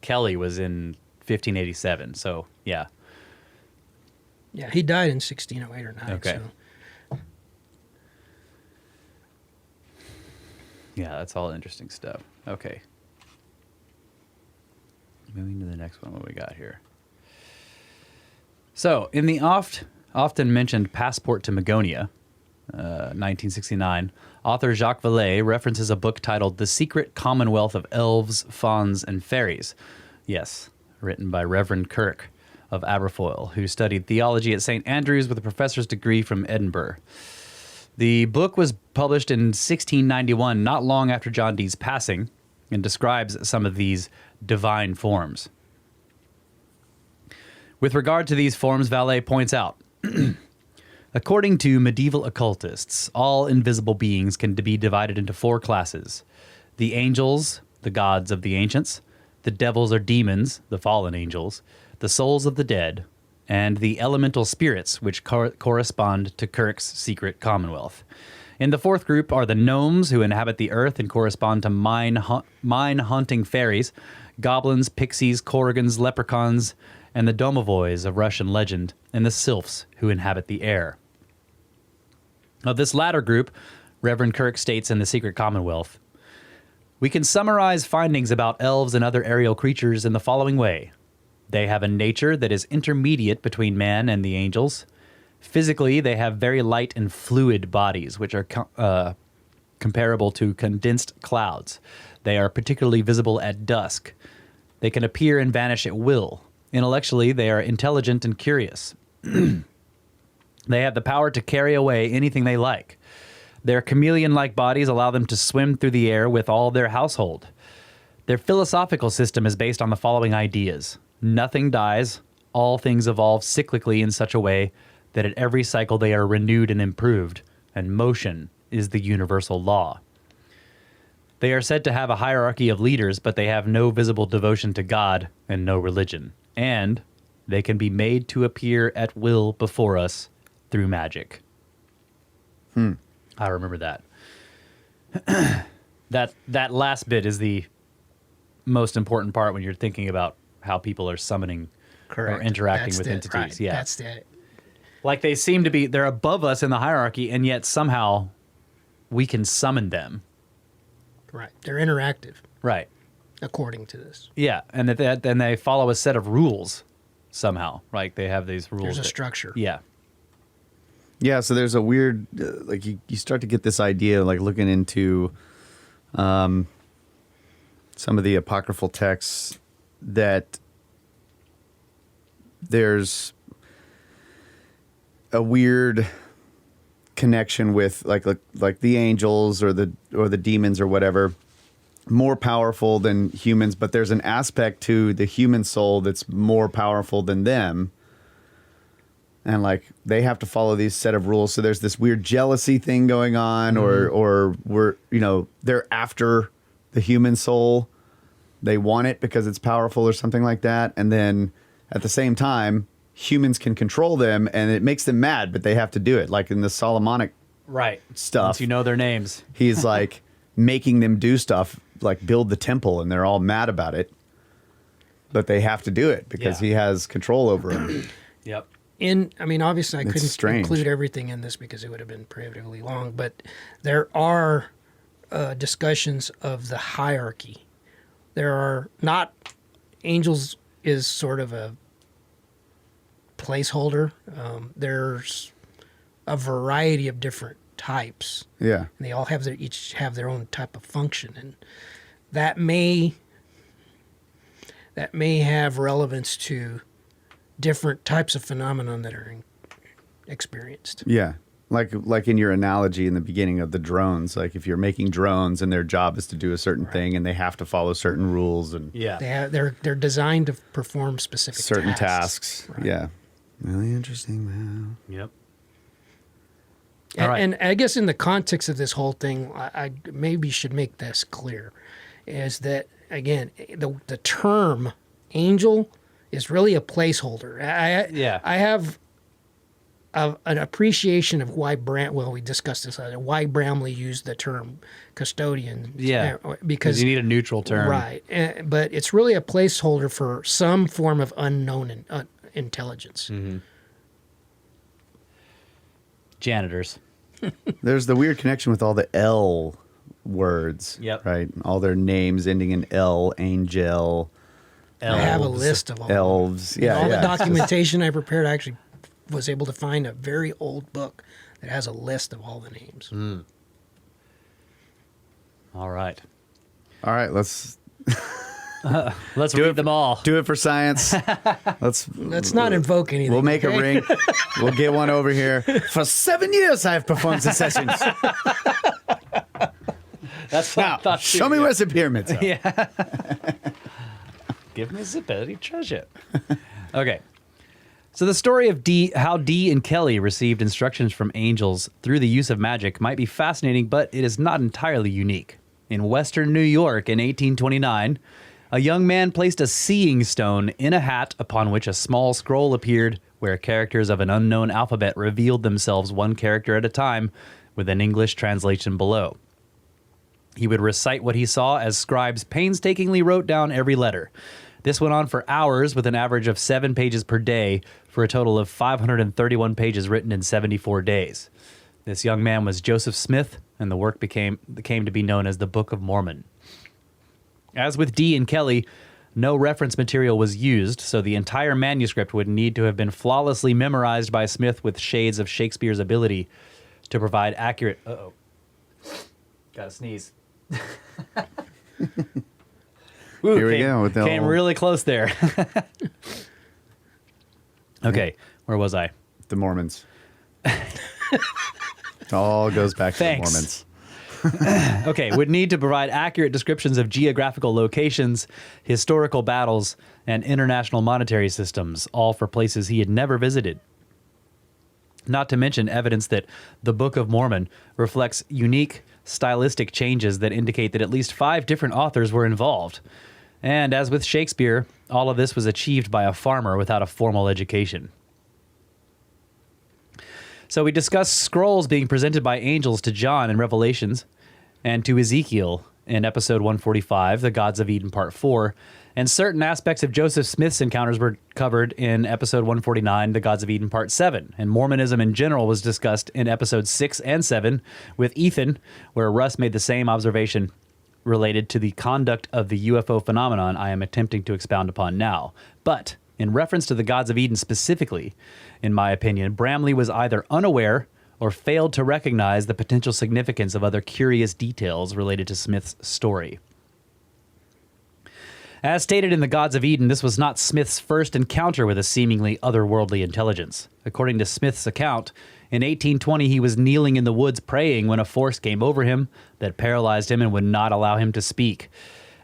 Speaker 1: Kelly was in 1587. So, yeah.
Speaker 2: Yeah, he died in 1608 or 9.
Speaker 1: Okay.
Speaker 2: So.
Speaker 1: Yeah, that's all interesting stuff. Okay. Moving to the next one, what we got here. So, in the often mentioned Passport to Magonia, 1969, author Jacques Vallée references a book titled The Secret Commonwealth of Elves, Fauns, and Fairies. Yes, written by Reverend Kirk of Aberfoyle, who studied theology at St. Andrews with a professor's degree from Edinburgh. The book was published in 1691, not long after John Dee's passing, and describes some of these divine forms. With regard to these forms, Vallée points out, according to medieval occultists, all invisible beings can be divided into 4 classes. The angels, the gods of the ancients, the devils or demons, the fallen angels, the souls of the dead, and the elemental spirits, which correspond to Kirk's secret commonwealth. In the 4th group are the gnomes, who inhabit the earth and correspond to mine-haunting fairies, goblins, pixies, korrigans, leprechauns, and the domovoys of Russian legend, and the sylphs, who inhabit the air. Of this latter group, Reverend Kirk states in The Secret Commonwealth, we can summarize findings about elves and other aerial creatures in the following way. They have a nature that is intermediate between man and the angels. Physically, they have very light and fluid bodies, which are comparable to condensed clouds. They are particularly visible at dusk. They can appear and vanish at will. Intellectually, they are intelligent and curious. They have the power to carry away anything they like. Their chameleon-like bodies allow them to swim through the air with all their household. Their philosophical system is based on the following ideas. Nothing dies. All things evolve cyclically in such a way that at every cycle they are renewed and improved, and motion is the universal law. They are said to have a hierarchy of leaders, but they have no visible devotion to God and no religion. And they can be made to appear at will before us through magic. I remember that. That last bit is the most important part when you're thinking about how people are summoning or interacting with entities.
Speaker 2: Right.
Speaker 1: Yeah,
Speaker 2: That's it.
Speaker 1: like they seem to be, they're above us in the hierarchy, and yet somehow we can summon them.
Speaker 2: Right. They're interactive,
Speaker 1: Right.
Speaker 2: according to this.
Speaker 1: Yeah, and then they follow a set of rules somehow. Like they have these rules.
Speaker 2: There's a structure.
Speaker 1: Yeah.
Speaker 3: Yeah, so there's a weird, like you start to get this idea, like looking into some of the apocryphal texts, that there's a weird connection with like the angels or the demons or whatever, more powerful than humans, but there's an aspect to the human soul that's more powerful than them. And like they have to follow these set of rules. So there's this weird jealousy thing going on, or we're, they're after the human soul. They want it because it's powerful or something like that. And then at the same time, humans can control them and it makes them mad, but they have to do it. Like in the Solomonic stuff.
Speaker 1: Once you know their names.
Speaker 3: He's like making them do stuff like build the temple, and they're all mad about it. But they have to do it because he has control over them.
Speaker 1: Yep.
Speaker 2: Obviously I couldn't
Speaker 3: strange.
Speaker 2: include everything in this because it would have been prohibitively long, but there are discussions of the hierarchy. There are not, angels is sort of a placeholder. There's a variety of different types.
Speaker 3: Yeah.
Speaker 2: And they all have each have their own type of function, and that may have relevance to different types of phenomenon that are experienced.
Speaker 3: Yeah. Like in your analogy in the beginning of the drones, like if you're making drones and their job is to do a certain thing and they have to follow certain rules and
Speaker 2: they're designed to perform specific
Speaker 3: certain tasks.
Speaker 2: Right.
Speaker 3: Yeah. Really interesting, man.
Speaker 1: Yep. All right.
Speaker 2: And I guess in the context of this whole thing, I maybe should make this clear, is that, again, the term angel is really a placeholder. I have an appreciation of why we discussed this, why Bramley used the term custodian.
Speaker 1: Yeah,
Speaker 2: because
Speaker 1: you need a neutral term.
Speaker 2: Right. But it's really a placeholder for some form of unknown intelligence.
Speaker 1: Mm-hmm. Janitors.
Speaker 3: There's the weird connection with all the L words.
Speaker 1: Yep.
Speaker 3: Right? All their names ending in L, angel.
Speaker 2: I have a list of all
Speaker 3: elves.
Speaker 2: them.
Speaker 3: Yeah,
Speaker 2: all
Speaker 3: yeah.
Speaker 2: the documentation I prepared, I actually was able to find a very old book that has a list of all the names.
Speaker 1: All right.
Speaker 3: All right, let's
Speaker 1: read them all.
Speaker 3: do it for science.
Speaker 2: Let's not invoke anything.
Speaker 3: We'll make
Speaker 2: okay?
Speaker 3: a ring. We'll get one over here. For 7 years, I've performed the sessions.
Speaker 1: That's what I
Speaker 3: Now,
Speaker 1: thought
Speaker 3: show me where the pyramids are.
Speaker 1: Yeah. Give me the buried treasure. Okay. So the story of how Dee and Kelly received instructions from angels through the use of magic might be fascinating, but it is not entirely unique. In western New York in 1829, a young man placed a seeing stone in a hat upon which a small scroll appeared where characters of an unknown alphabet revealed themselves one character at a time with an English translation below. He would recite what he saw as scribes painstakingly wrote down every letter. This went on for hours with an average of 7 pages per day for a total of 531 pages written in 74 days. This young man was Joseph Smith, and the work came to be known as the Book of Mormon. As with Dee and Kelly, no reference material was used, so the entire manuscript would need to have been flawlessly memorized by Smith with shades of Shakespeare's ability to provide accurate... Uh-oh. Gotta sneeze. Ooh,
Speaker 3: Here we go. With the
Speaker 1: came really close there. Okay, where was I?
Speaker 3: The Mormons. It all goes back to
Speaker 1: Thanks.
Speaker 3: the Mormons.
Speaker 1: Okay, would need to provide accurate descriptions of geographical locations, historical battles, and international monetary systems, all for places he had never visited. Not to mention evidence that the Book of Mormon reflects unique stylistic changes that indicate that at least 5 different authors were involved. And as with Shakespeare, all of this was achieved by a farmer without a formal education. So we discussed scrolls being presented by angels to John in Revelations and to Ezekiel in episode 145, The Gods of Eden Part 4, and certain aspects of Joseph Smith's encounters were covered in episode 149, The Gods of Eden Part 7, and Mormonism in general was discussed in episodes 6 and 7 with Ethan, where Russ made the same observation related to the conduct of the UFO phenomenon I am attempting to expound upon now. But in reference to the Gods of Eden specifically, in my opinion, Bramley was either unaware or failed to recognize the potential significance of other curious details related to Smith's story. As stated in The Gods of Eden, this was not Smith's first encounter with a seemingly otherworldly intelligence. According to Smith's account, in 1820 he was kneeling in the woods praying when a force came over him that paralyzed him and would not allow him to speak.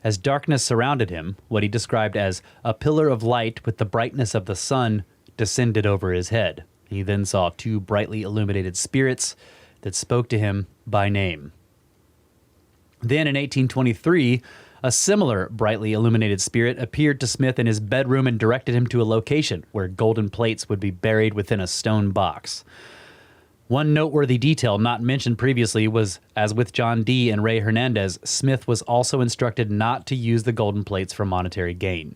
Speaker 1: As darkness surrounded him, what he described as a pillar of light with the brightness of the sun descended over his head. He then saw 2 brightly illuminated spirits that spoke to him by name. Then in 1823, a similar brightly illuminated spirit appeared to Smith in his bedroom and directed him to a location where golden plates would be buried within a stone box. One noteworthy detail not mentioned previously was, as with John Dee and Ray Hernandez, Smith was also instructed not to use the golden plates for monetary gain.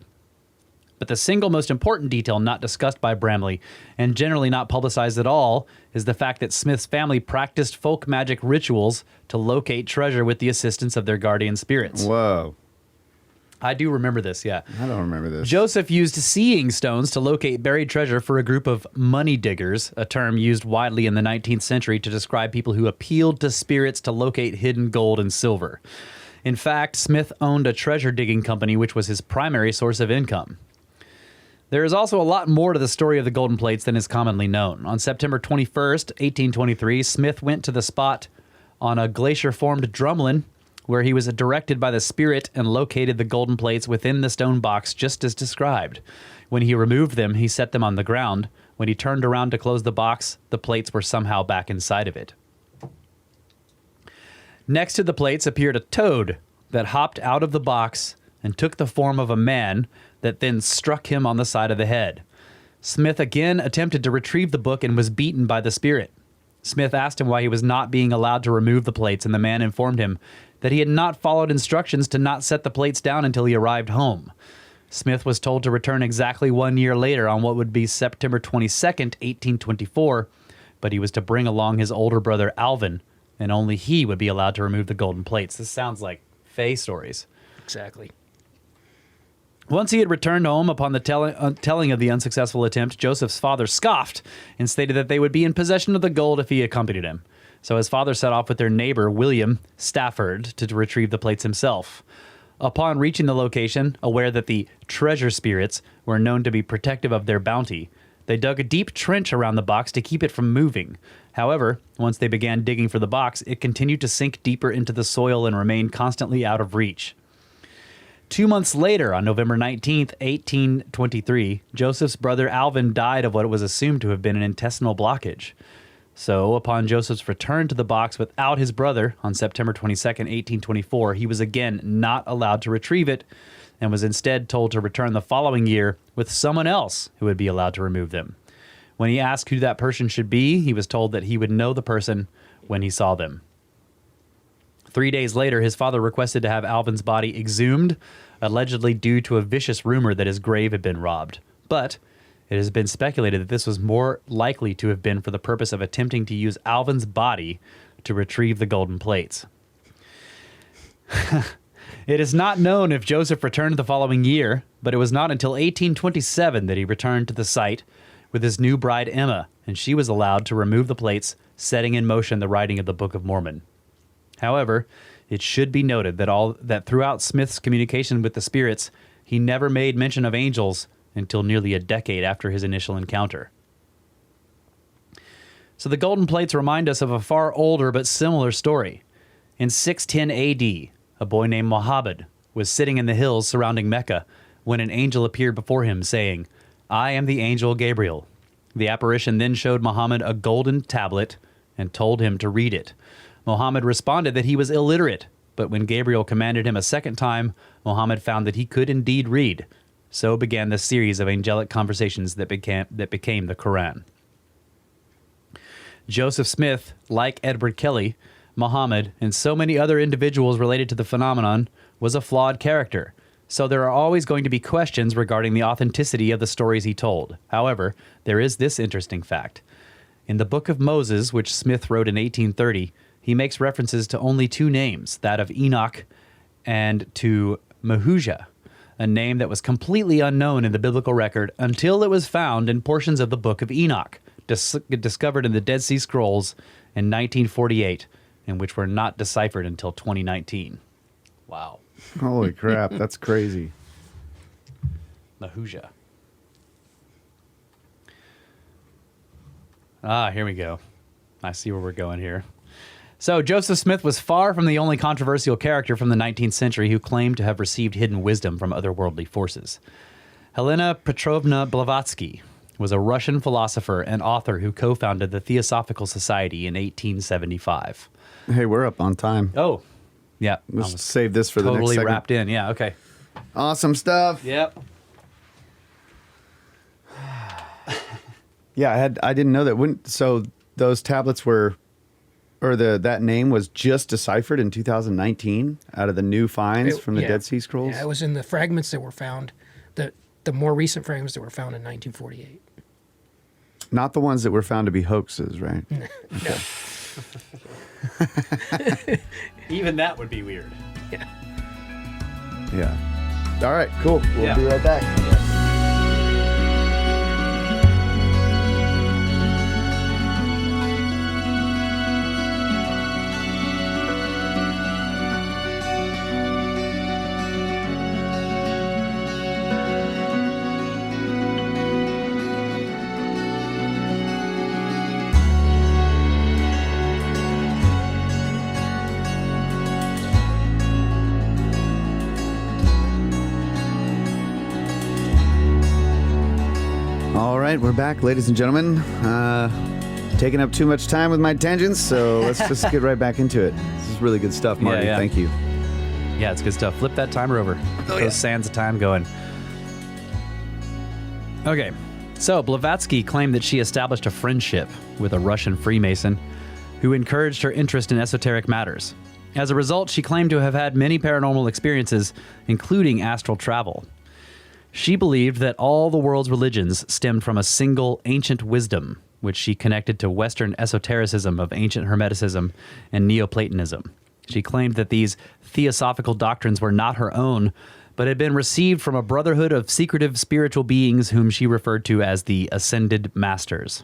Speaker 1: But the single most important detail not discussed by Bramley, and generally not publicized at all, is the fact that Smith's family practiced folk magic rituals to locate treasure with the assistance of their guardian spirits.
Speaker 3: Whoa.
Speaker 1: I do remember this, yeah.
Speaker 3: I don't remember this.
Speaker 1: Joseph used seeing stones to locate buried treasure for a group of money diggers, a term used widely in the 19th century to describe people who appealed to spirits to locate hidden gold and silver. In fact, Smith owned a treasure digging company, which was his primary source of income. There is also a lot more to the story of the golden plates than is commonly known. On September 21st, 1823, Smith went to the spot on a glacier-formed drumlin where he was directed by the spirit and located the golden plates within the stone box just as described. When he removed them, he set them on the ground. When he turned around to close the box, the plates were somehow back inside of it. Next to the plates appeared a toad that hopped out of the box and took the form of a man that then struck him on the side of the head. Smith again attempted to retrieve the book and was beaten by the spirit. Smith asked him why he was not being allowed to remove the plates, and the man informed him that he had not followed instructions to not set the plates down until he arrived home. Smith was told to return exactly 1 year later on what would be September 22nd, 1824, but he was to bring along his older brother Alvin, and only he would be allowed to remove the golden plates. This sounds like Fae stories.
Speaker 2: Exactly.
Speaker 1: Once he had returned home upon the telling of the unsuccessful attempt, Joseph's father scoffed and stated that they would be in possession of the gold if he accompanied him. So his father set off with their neighbor, William Stafford, to retrieve the plates himself. Upon reaching the location, aware that the treasure spirits were known to be protective of their bounty, they dug a deep trench around the box to keep it from moving. However, once they began digging for the box, it continued to sink deeper into the soil and remained constantly out of reach. 2 months later, on November 19th, 1823, Joseph's brother Alvin died of what was assumed to have been an intestinal blockage. So, upon Joseph's return to the box without his brother on September 22nd, 1824, he was again not allowed to retrieve it and was instead told to return the following year with someone else who would be allowed to remove them. When he asked who that person should be, he was told that he would know the person when he saw them. 3 days later, his father requested to have Alvin's body exhumed, allegedly due to a vicious rumor that his grave had been robbed. But it has been speculated that this was more likely to have been for the purpose of attempting to use Alvin's body to retrieve the golden plates. It is not known if Joseph returned the following year, but it was not until 1827 that he returned to the site with his new bride Emma, and she was allowed to remove the plates, setting in motion the writing of the Book of Mormon. However, it should be noted that throughout Smith's communication with the spirits, he never made mention of angels until nearly a decade after his initial encounter. So the golden plates remind us of a far older but similar story. In 610 AD, a boy named Muhammad was sitting in the hills surrounding Mecca when an angel appeared before him, saying, "I am the angel Gabriel." The apparition then showed Muhammad a golden tablet and told him to read it. Muhammad responded that he was illiterate, but when Gabriel commanded him a second time, Muhammad found that he could indeed read. So began the series of angelic conversations that became the Quran. Joseph Smith, like Edward Kelly, Muhammad, and so many other individuals related to the phenomenon, was a flawed character. So there are always going to be questions regarding the authenticity of the stories he told. However, there is this interesting fact. In the Book of Moses, which Smith wrote in 1830, he makes references to only two names, that of Enoch and to Mehuja, a name that was completely unknown in the biblical record until it was found in portions of the Book of Enoch, discovered in the Dead Sea Scrolls in 1948, and which were not deciphered until 2019. Wow.
Speaker 3: Holy crap, that's crazy.
Speaker 1: Mehuja. Here we go. I see where we're going here. So Joseph Smith was far from the only controversial character from the 19th century who claimed to have received hidden wisdom from otherworldly forces. Helena Petrovna Blavatsky was a Russian philosopher and author who co-founded the Theosophical Society in 1875.
Speaker 3: Hey, we're up on time.
Speaker 1: Oh, yeah.
Speaker 3: Let's save this for the next
Speaker 1: totally
Speaker 3: segment.
Speaker 1: wrapped in. Yeah, okay.
Speaker 3: Awesome stuff.
Speaker 1: Yep.
Speaker 3: Yeah, I didn't know that. So those tablets were, or that name was just deciphered in 2019 out of the new finds from the Dead Sea Scrolls?
Speaker 2: Yeah, it was in the fragments that were found, the more recent fragments that were found in 1948.
Speaker 3: Not the ones that were found to be hoaxes, right?
Speaker 2: No.
Speaker 1: Even that would be weird.
Speaker 2: Yeah.
Speaker 3: Yeah. All right, cool. We'll
Speaker 1: Yeah.
Speaker 3: be right back. All right, we're back, ladies and gentlemen. taking up too much time with my tangents, so let's just get right back into it. This is really good stuff, Marty.
Speaker 1: Yeah.
Speaker 3: Thank you.
Speaker 1: Yeah, it's good stuff. Flip that timer over. Those sands of time going. Okay, so Blavatsky claimed that she established a friendship with a Russian Freemason who encouraged her interest in esoteric matters. As a result, she claimed to have had many paranormal experiences, including astral travel. She believed that all the world's religions stemmed from a single ancient wisdom, which she connected to Western esotericism of ancient Hermeticism and Neoplatonism. She claimed that these theosophical doctrines were not her own, but had been received from a brotherhood of secretive spiritual beings whom she referred to as the Ascended Masters.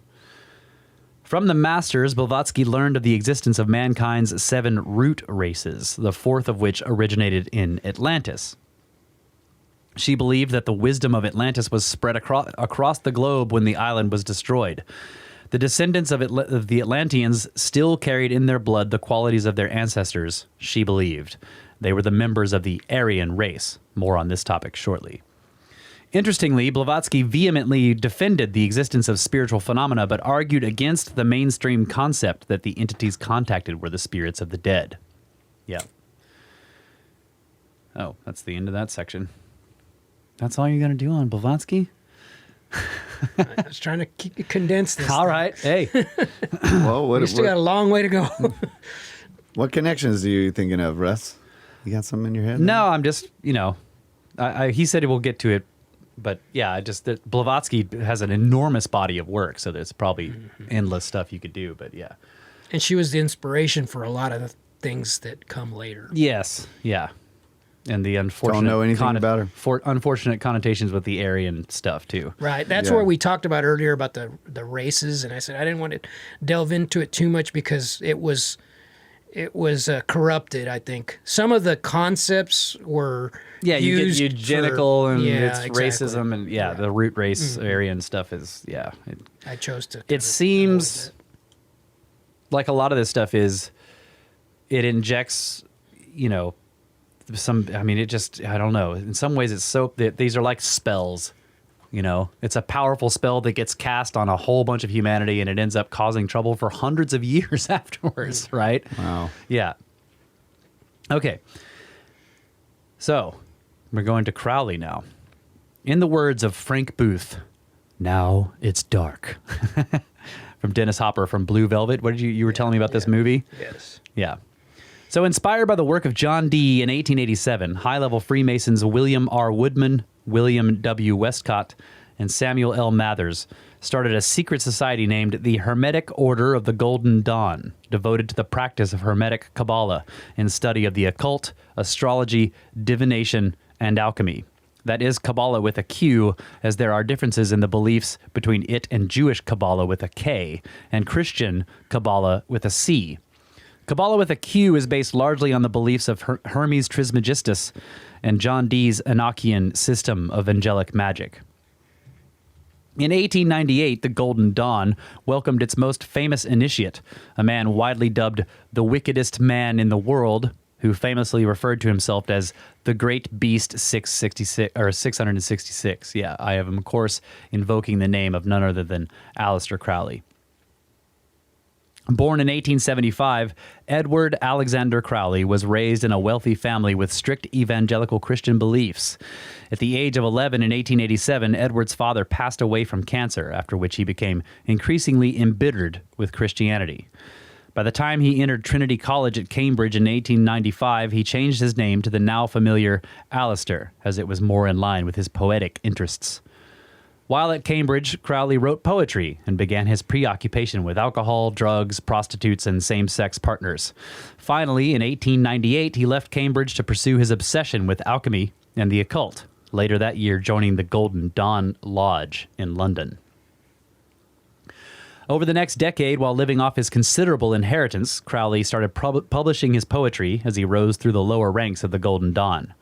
Speaker 1: From the Masters, Blavatsky learned of the existence of mankind's 7 root races, the 4th of which originated in Atlantis. She believed that the wisdom of Atlantis was spread across the globe when the island was destroyed. The descendants of the Atlanteans still carried in their blood the qualities of their ancestors, she believed. They were the members of the Aryan race. More on this topic shortly. Interestingly, Blavatsky vehemently defended the existence of spiritual phenomena, but argued against the mainstream concept that the entities contacted were the spirits of the dead. Yeah. Oh, that's the end of that section. That's all you're going to do on Blavatsky?
Speaker 2: I was trying to condense this.
Speaker 1: All right. Hey.
Speaker 3: Well,
Speaker 2: We still got a long way to go.
Speaker 3: what connections are you thinking of, Russ? You got something in your head?
Speaker 1: No, I'm just, he said we'll get to it. But yeah, Blavatsky has an enormous body of work, so there's probably endless stuff you could do. But yeah.
Speaker 2: And she was the inspiration for a lot of the things that come later.
Speaker 1: Yes. Yeah. And the unfortunate
Speaker 3: Don't know anything about her.
Speaker 1: Unfortunate connotations with the Aryan stuff too.
Speaker 2: Right. That's
Speaker 3: Yeah.
Speaker 2: where we talked about earlier about the races, and I said I didn't want to delve into it too much because it was corrupted. I think some of the concepts were
Speaker 1: You
Speaker 2: used
Speaker 1: get eugenical and it's
Speaker 2: exactly.
Speaker 1: racism and the root race Aryan stuff is
Speaker 2: I chose to.
Speaker 1: It seems like a lot of this stuff it injects, I don't know. In some ways it's these are like spells, it's a powerful spell that gets cast on a whole bunch of humanity and it ends up causing trouble for hundreds of years afterwards, right?
Speaker 3: Wow.
Speaker 1: Yeah. Okay. So we're going to Crowley now. In the words of Frank Booth, now it's dark. From Dennis Hopper from Blue Velvet. What did you were telling me about this movie?
Speaker 2: Yes.
Speaker 1: Yeah. So inspired by the work of John Dee in 1887, high-level Freemasons William R. Woodman, William W. Westcott, and Samuel L. Mathers started a secret society named the Hermetic Order of the Golden Dawn, devoted to the practice of Hermetic Kabbalah and study of the occult, astrology, divination, and alchemy. That is Kabbalah with a Q, as there are differences in the beliefs between it and Jewish Kabbalah with a K, and Christian Kabbalah with a C. Kabbalah with a Q is based largely on the beliefs of Hermes Trismegistus and John Dee's Enochian system of angelic magic. In 1898, the Golden Dawn welcomed its most famous initiate, a man widely dubbed the wickedest man in the world, who famously referred to himself as the Great Beast 666. Yeah, I am, of course, invoking the name of none other than Aleister Crowley. Born in 1875, Edward Alexander Crowley was raised in a wealthy family with strict evangelical Christian beliefs. At the age of 11 in 1887, Edward's father passed away from cancer, after which he became increasingly embittered with Christianity. By the time he entered Trinity College at Cambridge in 1895, he changed his name to the now familiar Aleister, as it was more in line with his poetic interests. While at Cambridge, Crowley wrote poetry and began his preoccupation with alcohol, drugs, prostitutes, and same-sex partners. Finally, in 1898, he left Cambridge to pursue his obsession with alchemy and the occult, later that year joining the Golden Dawn Lodge in London. Over the next decade, while living off his considerable inheritance, Crowley started publishing his poetry as he rose through the lower ranks of the Golden Dawn.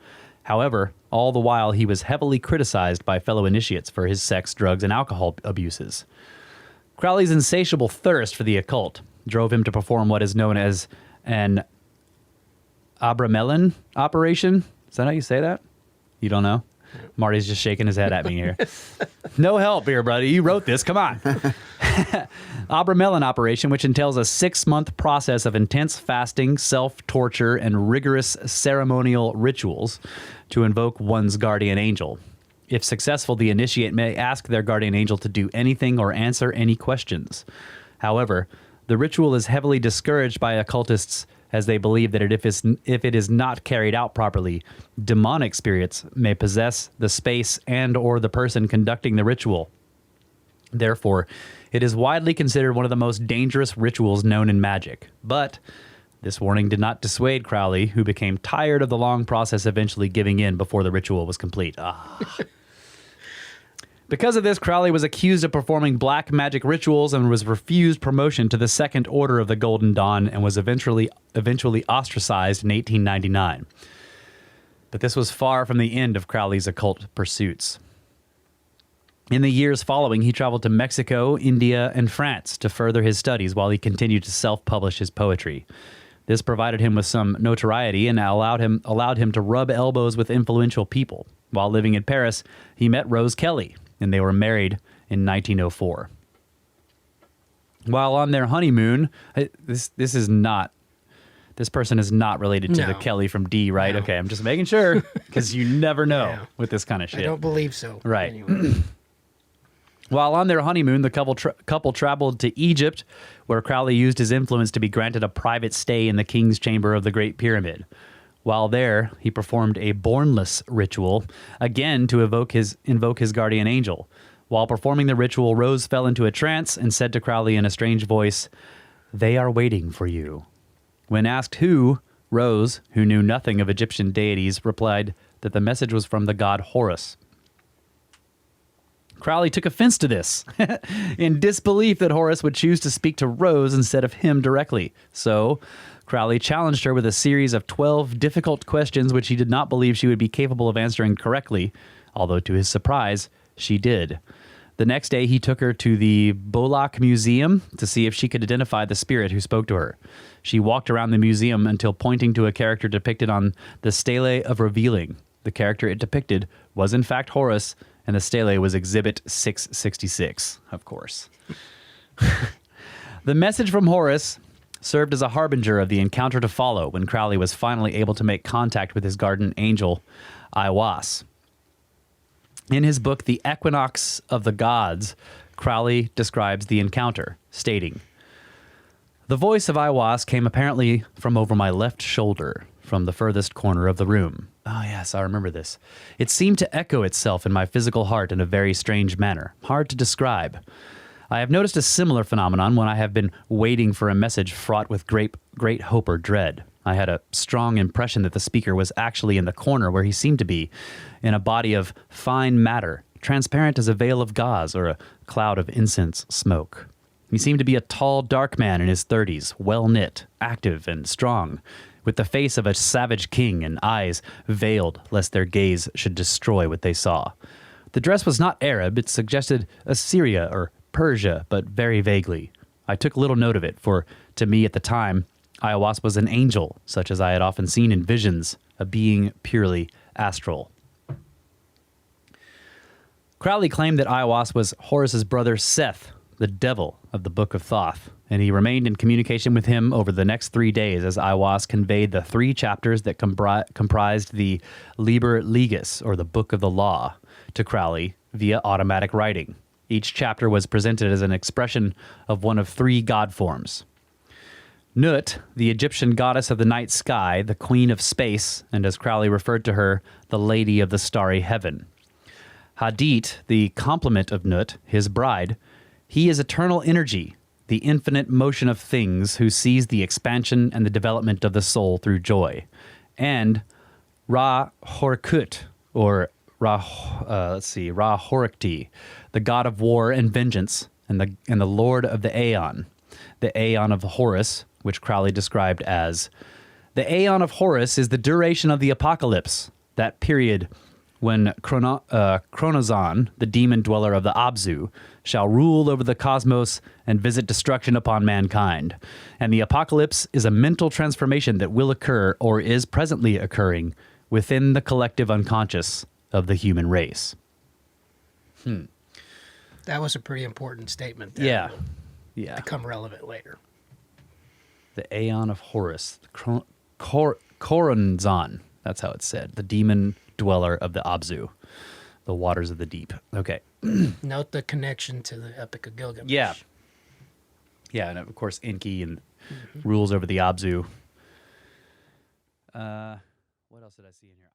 Speaker 1: However, all the while he was heavily criticized by fellow initiates for his sex, drugs, and alcohol abuses. Crowley's insatiable thirst for the occult drove him to perform what is known as an Abramelin operation. Is that how you say that? You don't know? Marty's just shaking his head at me here. No help here, buddy. You wrote this. Come on. Abramelin operation, which entails a 6-month process of intense fasting, self-torture, and rigorous ceremonial rituals to invoke one's guardian angel. If successful, the initiate may ask their guardian angel to do anything or answer any questions. However, the ritual is heavily discouraged by occultists as they believe that if it is not carried out properly, demonic spirits may possess the space and or the person conducting the ritual. Therefore, it is widely considered one of the most dangerous rituals known in magic. But this warning did not dissuade Crowley, who became tired of the long process, eventually giving in before the ritual was complete. Because of this, Crowley was accused of performing black magic rituals and was refused promotion to the Second Order of the Golden Dawn and was eventually ostracized in 1899. But this was far from the end of Crowley's occult pursuits. In the years following, he traveled to Mexico, India, and France to further his studies while he continued to self-publish his poetry. This provided him with some notoriety and allowed him to rub elbows with influential people. While living in Paris, he met Rose Kelly, and they were married in 1904. While on their honeymoon, this person is not related to the Kelly from D, right?
Speaker 2: No.
Speaker 1: Okay, I'm just making sure, because you never know
Speaker 2: Yeah.
Speaker 1: with this kind of shit.
Speaker 2: I don't believe so.
Speaker 1: Right.
Speaker 2: Anyway.
Speaker 1: While on their honeymoon, the couple traveled to Egypt, where Crowley used his influence to be granted a private stay in the king's chamber of the Great Pyramid. While there, he performed a bornless ritual, again to invoke his guardian angel. While performing the ritual, Rose fell into a trance and said to Crowley in a strange voice, "They are waiting for you." When asked who, Rose, who knew nothing of Egyptian deities, replied that the message was from the god Horus. Crowley took offense to this, in disbelief that Horus would choose to speak to Rose instead of him directly. So, Crowley challenged her with a series of 12 difficult questions which he did not believe she would be capable of answering correctly, although to his surprise, she did. The next day, he took her to the Bolak Museum to see if she could identify the spirit who spoke to her. She walked around the museum until pointing to a character depicted on the Stele of Revealing. The character it depicted was in fact Horus, and the stele was Exhibit 666, of course. The message from Horus served as a harbinger of the encounter to follow when Crowley was finally able to make contact with his guardian angel, Aiwass. In his book, The Equinox of the Gods, Crowley describes the encounter, stating, "The voice of Aiwass came apparently from over my left shoulder, from the furthest corner of the room. Oh, yes, I remember this. It seemed to echo itself in my physical heart in a very strange manner, hard to describe. I have noticed a similar phenomenon when I have been waiting for a message fraught with great hope or dread. I had a strong impression that the speaker was actually in the corner where he seemed to be, in a body of fine matter, transparent as a veil of gauze or a cloud of incense smoke. He seemed to be a tall, dark man in his 30s, well-knit, active, and strong, with the face of a savage king and eyes veiled lest their gaze should destroy what they saw. The dress was not Arab. It suggested Assyria or Persia, but very vaguely. I took little note of it, for to me at the time, Aiwass was an angel, such as I had often seen in visions, a being purely astral." Crowley claimed that Aiwass was Horus's brother Seth, the devil of the Book of Thoth, and he remained in communication with him over the next 3 days as Aiwass conveyed the 3 chapters that comprised the Liber Legis, or the Book of the Law, to Crowley via automatic writing. Each chapter was presented as an expression of one of 3 god forms. Nut, the Egyptian goddess of the night sky, the queen of space, and as Crowley referred to her, the lady of the starry heaven. Hadit, the complement of Nut, his bride, he is eternal energy, the infinite motion of things, who sees the expansion and the development of the soul through joy. And Ra Horkut, or Ra Horikti, the god of war and vengeance, and the lord of the Aeon of Horus, which Crowley described as, "The Aeon of Horus is the duration of the apocalypse, that period when Chronozon, the demon dweller of the Abzu, shall rule over the cosmos and visit destruction upon mankind. And the apocalypse is a mental transformation that will occur, or is presently occurring, within the collective unconscious of the human race."
Speaker 2: That was a pretty important statement there.
Speaker 1: Yeah. Yeah.
Speaker 2: Become relevant later.
Speaker 1: The Aeon of Horus. Koronzon. That's how it's said. The demon dweller of the Abzu. The waters of the deep. Okay.
Speaker 2: Note the connection to the Epic of Gilgamesh.
Speaker 1: Yeah. Yeah, and of course Enki and rules over the Abzu. What else did I see in here?